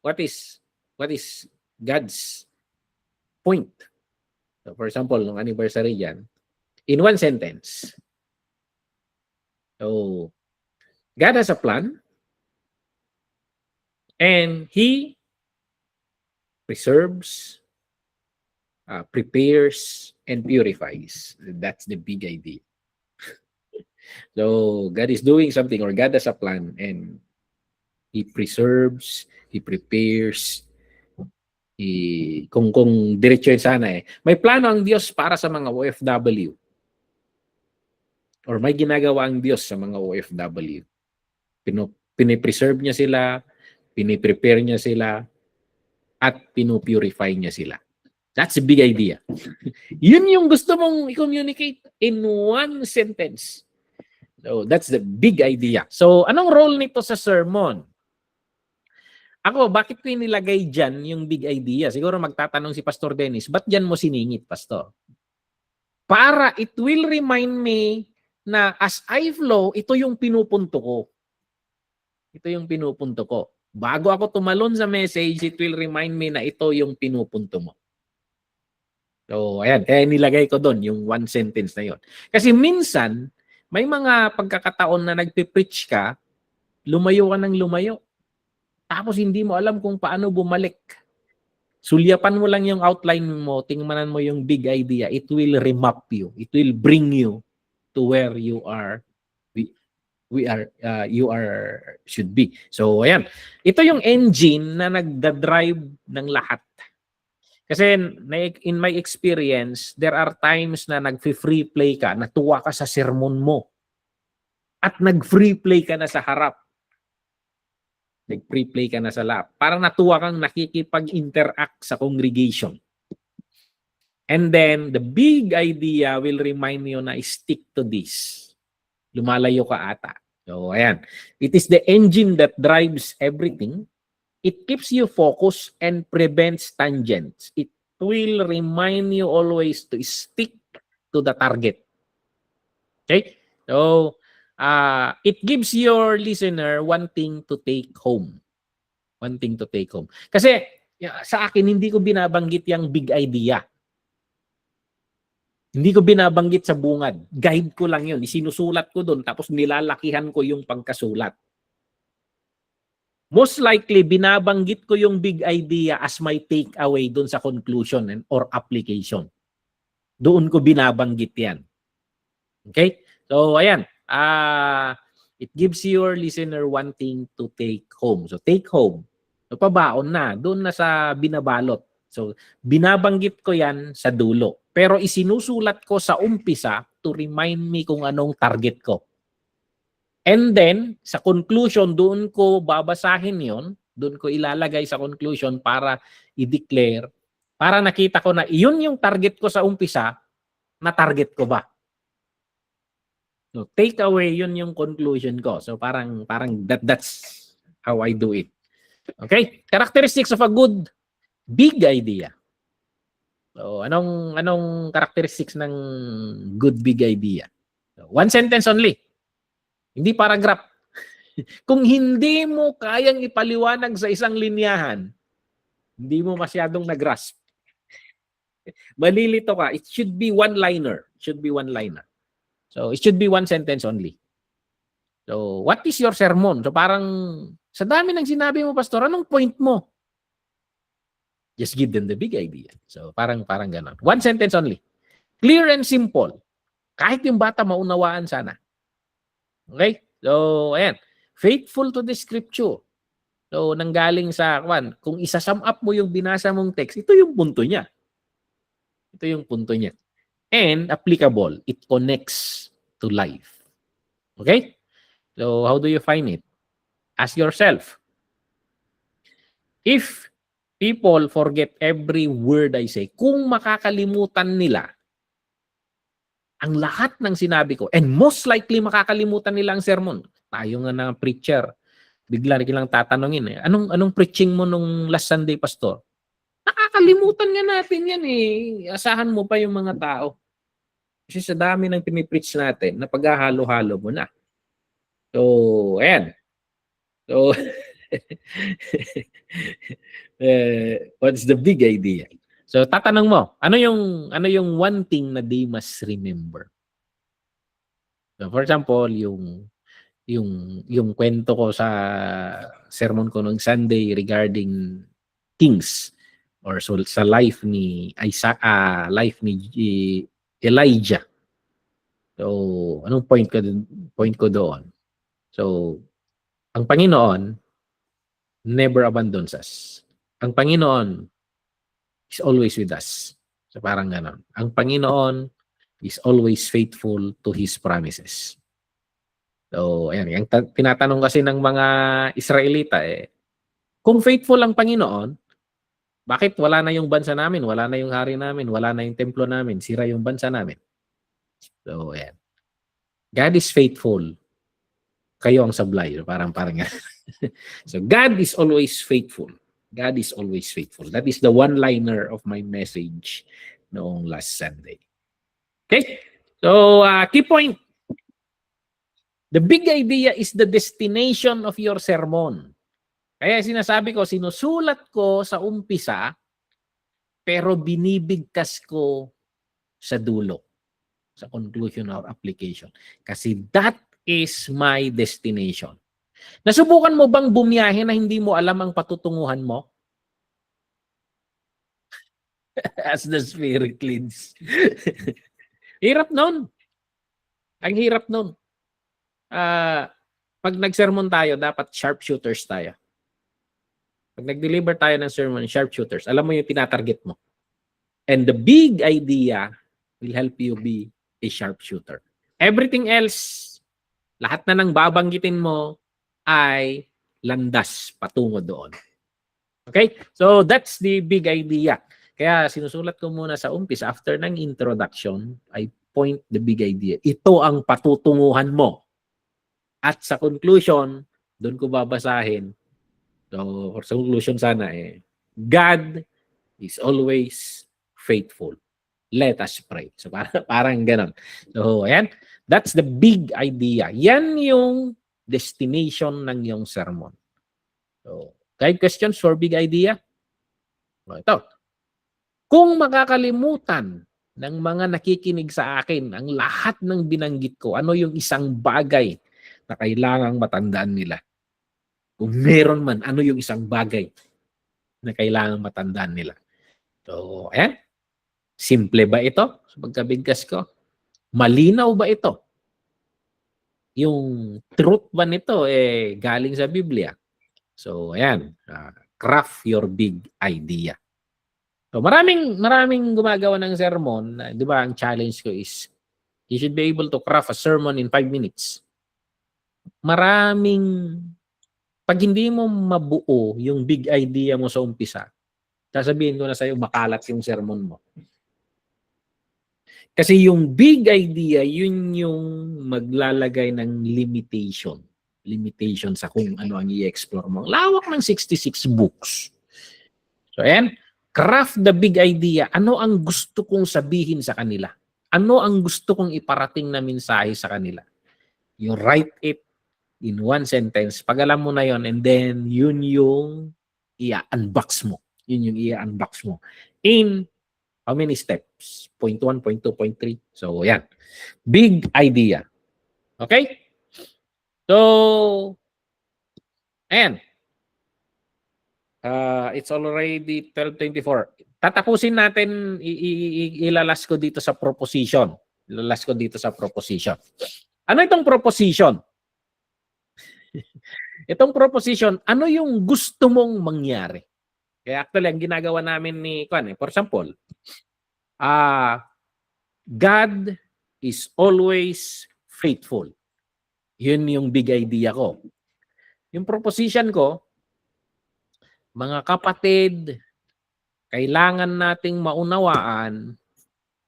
what is God's point? So, for example, nung anniversary yan, in one sentence. So, God has a plan, and He preserves, prepares, and purifies. That's the big idea. So, God is doing something, or God has a plan, and He preserves, He prepares. Kung diretso yun sana may plano ang Diyos para sa mga OFW. Or may ginagawa ang Diyos sa mga OFW. Pinipreserve niya sila, piniprepare niya sila, at pinupurify niya sila. That's a big idea. Yun yung gusto mong i-communicate in one sentence. So, that's the big idea. So, anong role nito sa sermon? Ako, bakit ko inilagay dyan yung big idea? Siguro magtatanong si Pastor Dennis, ba't dyan mo siningit, Pastor? Para it will remind me na as I flow, ito yung pinupunto ko. Ito yung pinupunto ko. Bago ako tumalon sa message, it will remind me na ito yung pinupunto mo. So, ayan. Kaya nilagay ko doon yung one sentence na yon. Kasi minsan, may mga pagkakataon na nagpipreach ka, lumayo ka ng lumayo. Tapos hindi mo alam kung paano bumalik. Sulyapan mo lang yung outline mo, tingnan mo yung big idea. It will remap you. It will bring you to where you are. You are should be. So, ayan. Ito yung engine na nagda-drive ng lahat. Kasi in my experience, there are times na nag-free play ka, natuwa ka sa sermon mo. At nag-free play ka na sa harap. Nag-free play ka na sa lap. Parang natuwa kang nakikipag-interact sa congregation. And then, the big idea will remind you na stick to this. Lumalayo ka ata. So, ayan. It is the engine that drives everything. It keeps you focused and prevents tangents. It will remind you always to stick to the target. Okay? So, it gives your listener one thing to take home. One thing to take home. Kasi sa akin, hindi ko binabanggit yung big idea. Hindi ko binabanggit sa bungad. Guide ko lang yun. Isinusulat ko doon tapos nilalakihan ko yung pagkasulat. Most likely, binabanggit ko yung big idea as my takeaway doon sa conclusion or application. Doon ko binabanggit yan. Okay? So, ayan. It gives your listener one thing to take home. So, take home. So, pabaon na. Doon na sa binabalot. So, binabanggit ko yan sa dulo. Pero isinusulat ko sa umpisa to remind me kung anong target ko. And then, sa conclusion, doon ko babasahin yon, doon ko ilalagay sa conclusion para i-declare, para nakita ko na iyon yung target ko sa umpisa, na target ko ba? So, take away, yun yung conclusion ko. So, parang that's how I do it. Okay? Characteristics of a good big idea. So, anong characteristics ng good big idea? So, one sentence only. Hindi paragraph. Kung hindi mo kayang ipaliwanag sa isang linyahan, hindi mo masyadong nag-grasp. Malilito ka. It should be one-liner. Should be one-liner. So, it should be one sentence only. So, what is your sermon? So, parang sa dami ng sinabi mo, Pastor, anong point mo? Just give them the big idea. So, parang ganon. One sentence only. Clear and simple. Kahit yung bata maunawaan sana. Okay? So, ayan. Faithful to the scripture. So, nanggaling sa, kung isa-sum up mo yung binasa mong text, ito yung punto niya. Ito yung punto niya. And applicable. It connects to life. Okay? So, how do you find it? Ask yourself. If people forget every word I say, kung makakalimutan nila ang lahat ng sinabi ko, and most likely makakalimutan nila ang sermon. Tayo nga na preacher, bigla nilang tatanungin, anong preaching mo nung last Sunday, Pastor? Nakakalimutan nga natin yan eh. Asahan mo pa yung mga tao. Kasi sa dami ng pinipreach natin, na paghahalo-halo mo na. So, ayan. So, what's the big idea? So, tatanong mo, ano yung one thing na they must remember? So, for example, yung kwento ko sa sermon ko noong Sunday regarding kings or so sa life ni Elijah. So, anong point ko doon? So, ang Panginoon never abandons us. Ang Panginoon is always with us. So, parang ganon. Ang Panginoon is always faithful to His promises. So, ayan. Yung tinatanong kasi ng mga Israelita, kung faithful ang Panginoon, bakit wala na yung bansa namin, wala na yung hari namin, wala na yung templo namin, sira yung bansa namin? So, ayan. God is faithful. Kayo ang sablay. Parang So, God is always faithful. God is always faithful. That is the one-liner of my message noong last Sunday. Okay? So, key point. The big idea is the destination of your sermon. Kaya sinasabi ko, sinusulat ko sa umpisa, pero binibigkas ko sa dulo, sa conclusion or application. Kasi that is my destination. Nasubukan mo bang bumiyahe na hindi mo alam ang patutunguhan mo? As the Spirit leads. Hirap nun. Ang hirap nun. Pag nag-sermon tayo, dapat sharpshooters tayo. Pag nag-deliver tayo ng sermon, sharpshooters, alam mo yung tinatarget mo. And the big idea will help you be a sharpshooter. Everything else, lahat na ng babanggitin mo ay landas patungo doon. Okay? So that's the big idea. Kaya sinusulat ko muna sa umpisa, after ng introduction, I point the big idea. Ito ang patutunguhan mo. At sa conclusion, doon ko babasahin. So, for conclusion sana God is always faithful. Let us pray. So parang ganon. So ayan, that's the big idea. Yan yung destination ng yung sermon. So, guide questions for big idea? Ito. Kung makakalimutan ng mga nakikinig sa akin ang lahat ng binanggit ko, ano yung isang bagay na kailangang matandaan nila? Kung meron man, ano yung isang bagay na kailangang matandaan nila? So, ayan. Simple ba ito? Sa pagkabigkas ko? Malinaw ba ito? Yung truth ba nito galing sa Biblia? So, ayan. Craft your big idea. So, maraming gumagawa ng sermon. Di ba, ang challenge ko is you should be able to craft a sermon in 5 minutes. Pag hindi mo mabuo yung big idea mo sa umpisa, sasabihin ko na sa'yo, makalat yung sermon mo. Kasi yung big idea, yun yung maglalagay ng limitation. Limitation sa kung ano ang i-explore mo. Lawak ng 66 books. So, ayan. Craft the big idea. Ano ang gusto kong sabihin sa kanila? Ano ang gusto kong iparating na mensahe sa kanila? You write it in one sentence. Pag alam mo na yon, and then yun yung i-unbox mo. Yun yung i-unbox mo. In how many steps? Point 1, point 2, point 3. So, yan. Big idea. Okay? So, ayan. It's already 12:24. Tatapusin natin, ilalas ko dito sa proposition. Ilalas ko dito sa proposition. Ano itong proposition? Itong proposition, ano yung gusto mong mangyari? Kaya actually, ang ginagawa namin ni Kwan, for example, God is always faithful. Yun yung big idea ko. Yung proposition ko, mga kapatid, kailangan nating maunawaan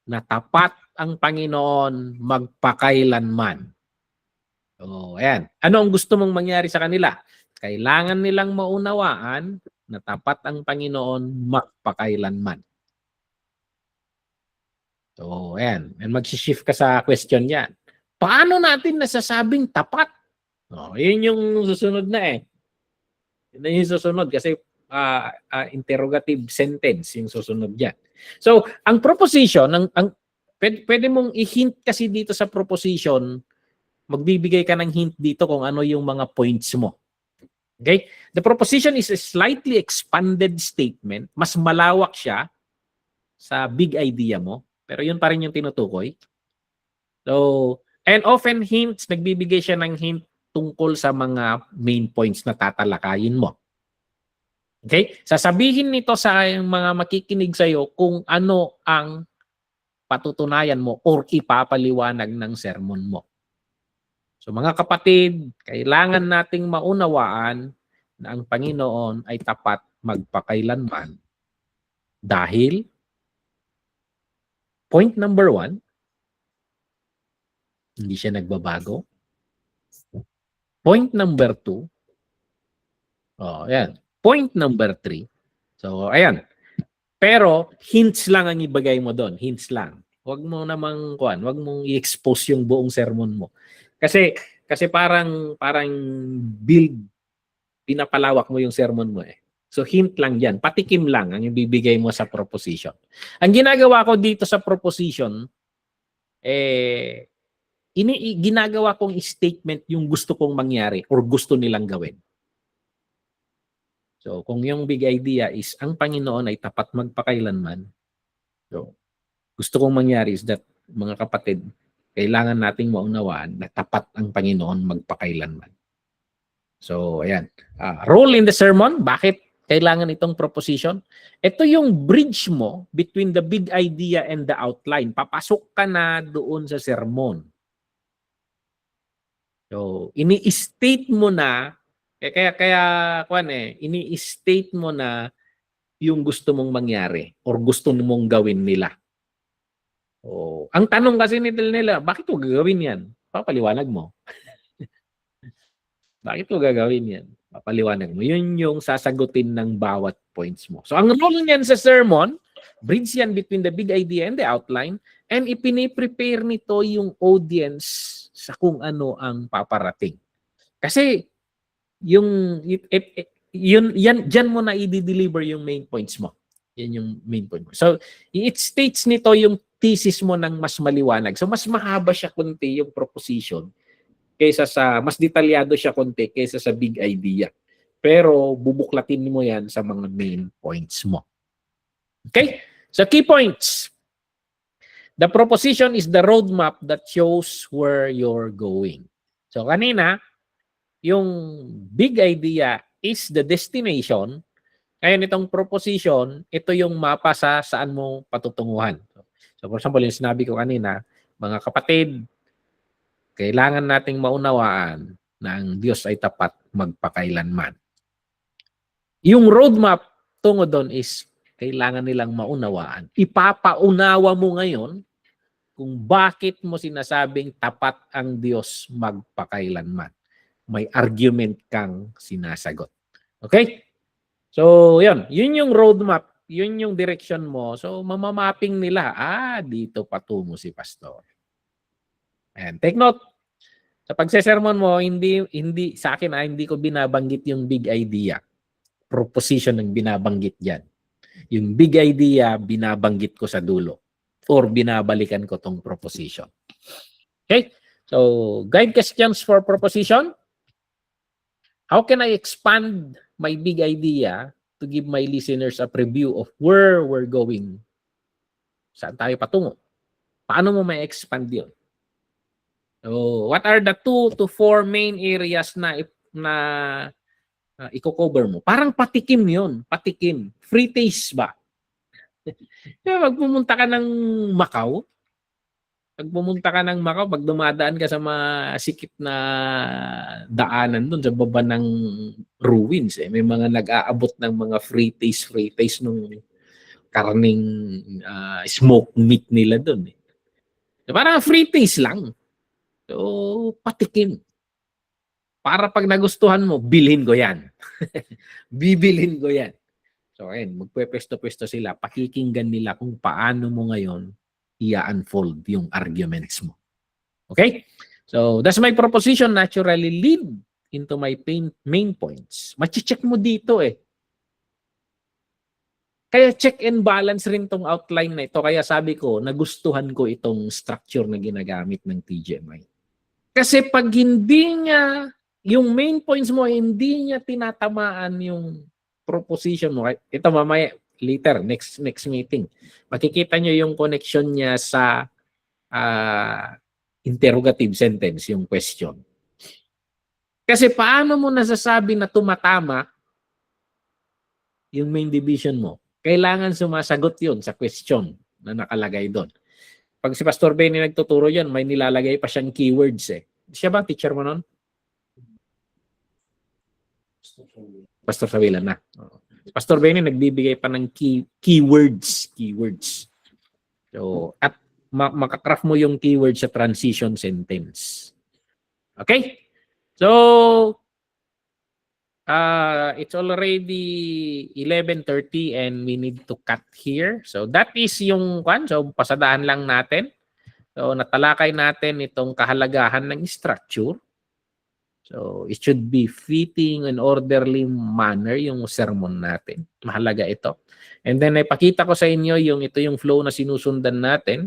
na tapat ang Panginoon magpakailanman. So, ayan. Ano ang gusto mong mangyari sa kanila? Kailangan nilang maunawaan na tapat ang Panginoon magpakailanman. So, ayan. And mag-shift ka sa question yan. Paano natin nasasabing tapat? Yun yung susunod na Yun yung susunod kasi interrogative sentence yung susunod yan. So, ang proposition, pwede mong i-hint kasi dito sa proposition, magbibigay ka ng hint dito kung ano yung mga points mo. Okay? The proposition is a slightly expanded statement. Mas malawak siya sa big idea mo, pero yun pa rin yung tinutukoy. So, and often hints, nagbibigay siya ng hint tungkol sa mga main points na tatalakayin mo. Okay? Sasabihin nito sa mga makikinig sa iyo kung ano ang patutunayan mo or ipapaliwanag ng sermon mo. So mga kapatid, kailangan nating maunawaan na ang Panginoon ay tapat magpakailanman. Dahil, point number 1, hindi siya nagbabago. Point number 2, ayan. Point number 3. So, ayan. Pero, hints lang ang ibagay mo doon. Hints lang. Huwag mo namang, huwag mong i-expose yung buong sermon mo. Kasi parang build, pinapalawak mo yung sermon mo So hint lang yan, patikim lang ang ibibigay mo sa proposition. Ang ginagawa ko dito sa proposition, ginagawa kong statement yung gusto kong mangyari or gusto nilang gawin. So kung yung big idea is ang Panginoon ay tapat magpakailanman, so gusto kong mangyari is that, mga kapatid, kailangan nating maunawaan na tapat ang Panginoon magpakailanman. So ayan, role in the sermon, bakit kailangan itong proposition? Ito yung bridge mo between the big idea and the outline. Papasok ka na doon sa sermon. So, ini-state mo na, ini-state mo na yung gusto mong mangyari or gusto mong gawin nila. Oh, ang tanong kasi nila, bakit mo gagawin yan? Papaliwanag mo. Bakit mo gagawin yan? Papaliwanag mo. Yun yung sasagutin ng bawat points mo. So, ang role niyan sa sermon, bridge yan between the big idea and the outline, and ipiniprepare nito yung audience sa kung ano ang paparating. Kasi, diyan mo na i-deliver yung main points mo. Yan yung main point mo. So, it states nito yung thesis mo ng mas maliwanag. So, mas mahaba siya kunti yung proposition kaysa sa, mas detalyado siya konti kaysa sa big idea. Pero bubuklatin mo yan sa mga main points mo. Okay? So key points. The proposition is the roadmap that shows where you're going. So kanina, yung big idea is the destination. Ngayon itong proposition, ito yung mapa sa saan mo patutunguhan. So for example, yung sinabi ko kanina, mga kapatid, kailangan nating maunawaan na ang Diyos ay tapat magpakailanman. Yung roadmap tungo doon is kailangan nilang maunawaan. Ipapaunawa mo ngayon kung bakit mo sinasabing tapat ang Diyos magpakailanman. May argument kang sinasagot. Okay? So, yun yung roadmap. Yun yung direction mo. So, mamamapping nila, dito patungo si pastor. And take note, sa pagsesermon mo, hindi sa akin hindi ko binabanggit yung big idea. Proposition ang binabanggit diyan. Yung big idea binabanggit ko sa dulo or binabalikan ko tong proposition. Okay? So, guide questions for proposition. How can I expand my big idea to give my listeners a preview of where we're going? Saan tayo patungo? Paano mo may expand 'yon? So, what are the 2 to 4 main areas na i-cover mo? Parang patikim 'yon, patikim. Free taste ba? Pag pumunta ka ng Macau, pag dumadaan ka sa masikip na daanan doon sa baba ng ruins, may mga nag-aabot ng mga free taste nung karning smoked meat nila doon. So, parang free taste lang. So, patikim. Para pag nagustuhan mo, bilhin ko yan. Bibilhin ko yan. So, ayun, magpwepesto-pwesto sila. Pakikinggan nila kung paano mo ngayon i-unfold yung arguments mo. Okay? So, that's my proposition naturally lead into my main points. Machi-check mo dito eh. Kaya check and balance rin tong outline na ito. Kaya sabi ko, nagustuhan ko itong structure na ginagamit ng TGMI. Kasi pag hindi niya, yung main points mo, hindi niya tinatamaan yung proposition mo. Ito mamaya, later, next meeting. Makikita nyo yung connection niya sa interrogative sentence, yung question. Kasi paano mo nasasabi na tumatama yung main division mo? Kailangan sumasagot yun sa question na nakalagay doon. Pag si Pastor Benny nagtuturo yan, may nilalagay pa siyang keywords eh. Siya ba teacher mo nun? Pastor Sawilan na. Pastor Benny nagbibigay pa ng keywords. So, at makakraft mo yung keyword sa transition sentence. Okay? So, it's already 11:30 and we need to cut here. So, that is yung so pasadaan lang natin. So, natalakay natin itong kahalagahan ng structure. So, it should be fitting and orderly manner yung sermon natin. Mahalaga ito. And then, ipakita ko sa inyo ito yung flow na sinusundan natin.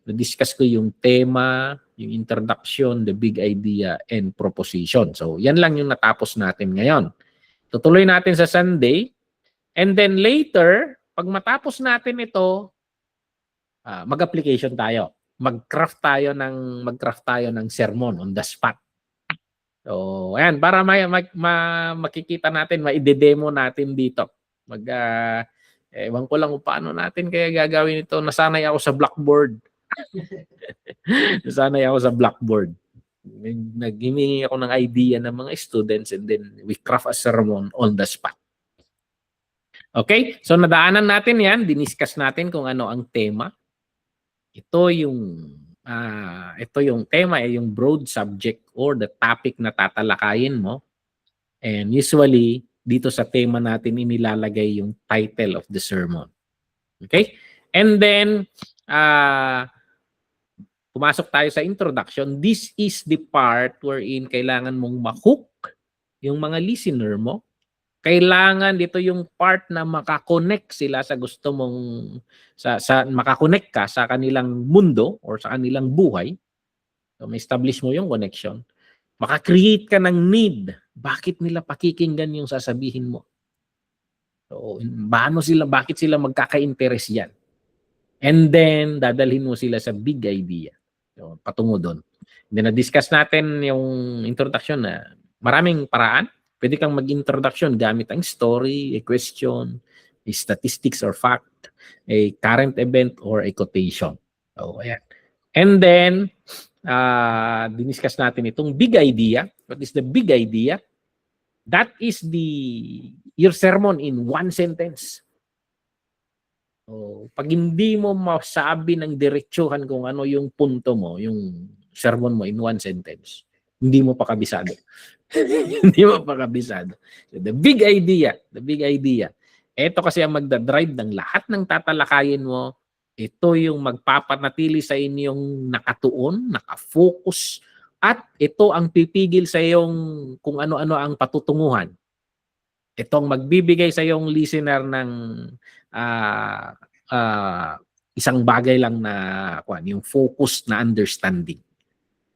Na-discuss ko yung tema, yung introduction, the big idea, and proposition. So, yan lang yung natapos natin ngayon. Tutuloy natin sa Sunday. And then later, pag matapos natin ito, mag-application tayo. Mag-craft tayo ng sermon on the spot. So, ayan, para makikita natin, ma-demo natin dito. Ewan ko lang kung paano natin kaya gagawin ito. Nasanay ako sa Blackboard. Nasanay ako sa Blackboard. Naghimingi ako ng idea ng mga students and then we craft a sermon on the spot. Okay? So, nadaanan natin yan. Diniscuss natin kung ano ang tema. Ito yung tema, yung broad subject or the topic na tatalakayin mo. And usually, dito sa tema natin inilalagay yung title of the sermon. Okay? And then, pumasok tayo sa introduction. This is the part wherein kailangan mong ma-hook yung mga listener mo. Kailangan dito yung part na makakonect sila sa gusto mong makakonect ka sa kanilang mundo or sa kanilang buhay. So, ma-establish mo yung connection. Maka-create ka ng need. Bakit nila pakikinggan yung sasabihin mo? So, bakit sila magkaka-interest yan? And then, dadalhin mo sila sa big idea. So, patungo doon. Then, na-discuss natin yung introduction na maraming paraan. Pwede kang mag-introduction gamit ang story, a question, a statistics or fact, a current event, or a quotation. So, ayan. And then, diniscuss natin itong big idea. What is the big idea? That is your sermon in one sentence. So, pag hindi mo masabi ng diretsuhan kung ano yung punto mo, yung sermon mo in one sentence, hindi mo pa kabisado. Hindi mo pa kabisado. So, the big idea. Ito kasi ang magdadrive ng lahat ng tatalakayin mo. Ito yung magpapanatili sa inyong nakatuon, nakafocus, at ito ang pipigil sa iyong kung ano-ano ang patutunguhan. Ito ang magbibigay sa iyong listener ng isang bagay lang na yung focus na understanding.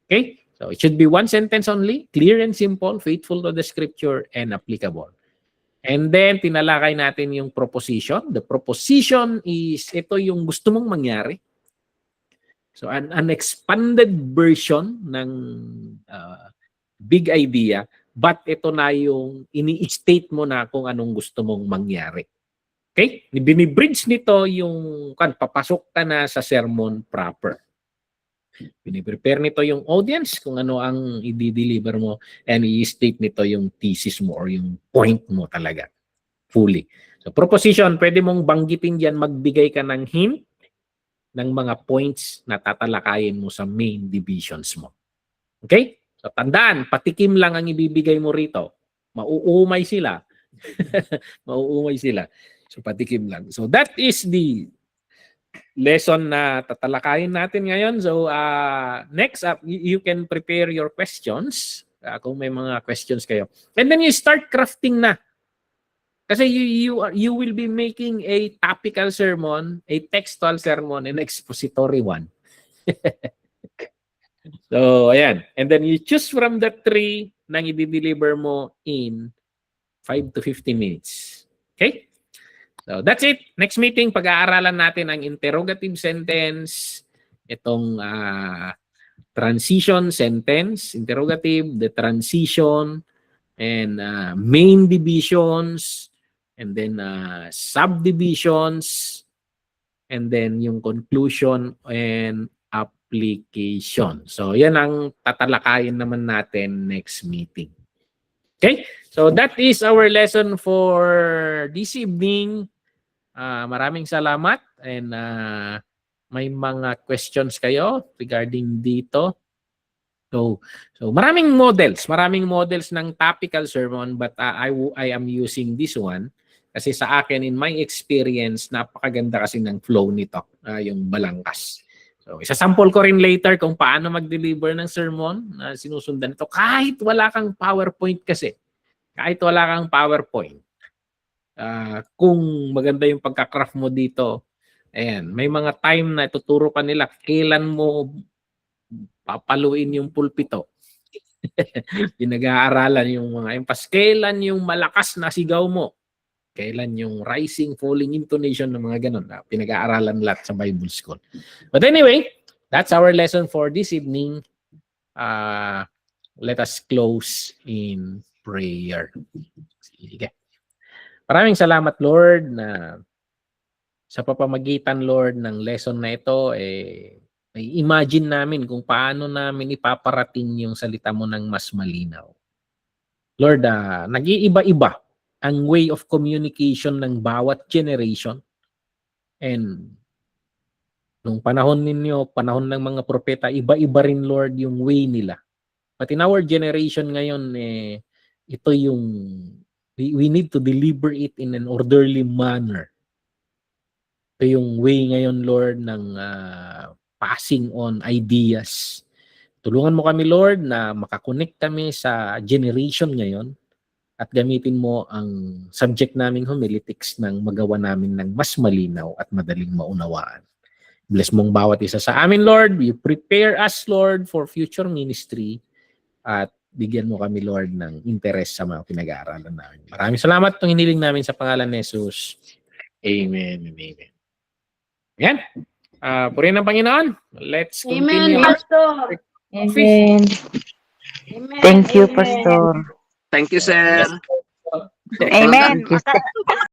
Okay? So it should be one sentence only, clear and simple, faithful to the scripture, and applicable. And then, tinalakay natin yung proposition. The proposition is, ito yung gusto mong mangyari. So, an expanded version ng big idea, but ito na yung ini-state mo na kung anong gusto mong mangyari. Okay? Binibridge nito yung, papasok ka na sa sermon proper. Piniprepare nito yung audience kung ano ang i-deliver mo and i-state nito yung thesis mo or yung point mo talaga fully. So proposition, pwede mong banggitin diyan, magbigay ka ng hint ng mga points na tatalakayin mo sa main divisions mo. Okay? So tandaan, patikim lang ang ibibigay mo rito. Mauumay sila. Mauumay sila. So patikim lang. So that is the lesson na tatalakayin natin ngayon. So, next up, you can prepare your questions kung may mga questions kayo. And then you start crafting na. Kasi you will be making a topical sermon, a textual sermon, and expository one. So, ayan. And then you choose from the three na i-deliver mo in 5 to 15 minutes. Okay? So that's it. Next meeting, pag-aaralan natin ang interrogative sentence, itong transition sentence, interrogative, the transition, and main divisions, and then subdivisions, and then yung conclusion and application. So yan ang tatalakayin naman natin next meeting. Okay? So that is our lesson for this evening. Maraming salamat and may mga questions kayo regarding dito. So maraming models ng topical sermon, but I am using this one kasi sa akin, in my experience, napakaganda kasi ng flow nito, yung balangkas. So, isasample ko rin later kung paano mag-deliver ng sermon na sinusundan ito. Kahit wala kang PowerPoint kasi. Kahit wala kang PowerPoint. Kung maganda yung pagka-craft mo dito, ayan, may mga time na ituturo ka nila kailan mo papaluin yung pulpito. Pinag-aaralan yung mga emphas. Kailan yung malakas na sigaw mo? Kailan yung rising, falling intonation ng mga ganun. Pinag-aaralan lahat sa Bible School. But anyway, that's our lesson for this evening. Let us close in prayer. Sige. Maraming salamat, Lord, na sa papamagitan, Lord, ng lesson na ito, may imagine namin kung paano namin ipaparating yung salita mo ng mas malinaw. Lord, nag-iiba-iba ang way of communication ng bawat generation. And nung panahon ninyo, panahon ng mga propeta, iba-iba rin, Lord, yung way nila. But in our generation ngayon, ito yung we need to deliver it in an orderly manner. Ito yung way ngayon, Lord, ng passing on ideas. Tulungan mo kami, Lord, na makakonect kami sa generation ngayon at gamitin mo ang subject naming homiletics nang magawa namin ng mas malinaw at madaling maunawaan. Bless mong bawat isa sa amin, Lord. You prepare us, Lord, for future ministry at bigyan mo kami, Lord, ng interest sa mga pinag-aaralan namin. Maraming salamat itong hiniling namin sa pangalan ni Jesus. Amen and amen. Yan. Purihin ng Panginoon. Let's continue. Amen, Pastor. Amen. Amen. Thank you, Amen. Pastor. Thank you, sir. Amen.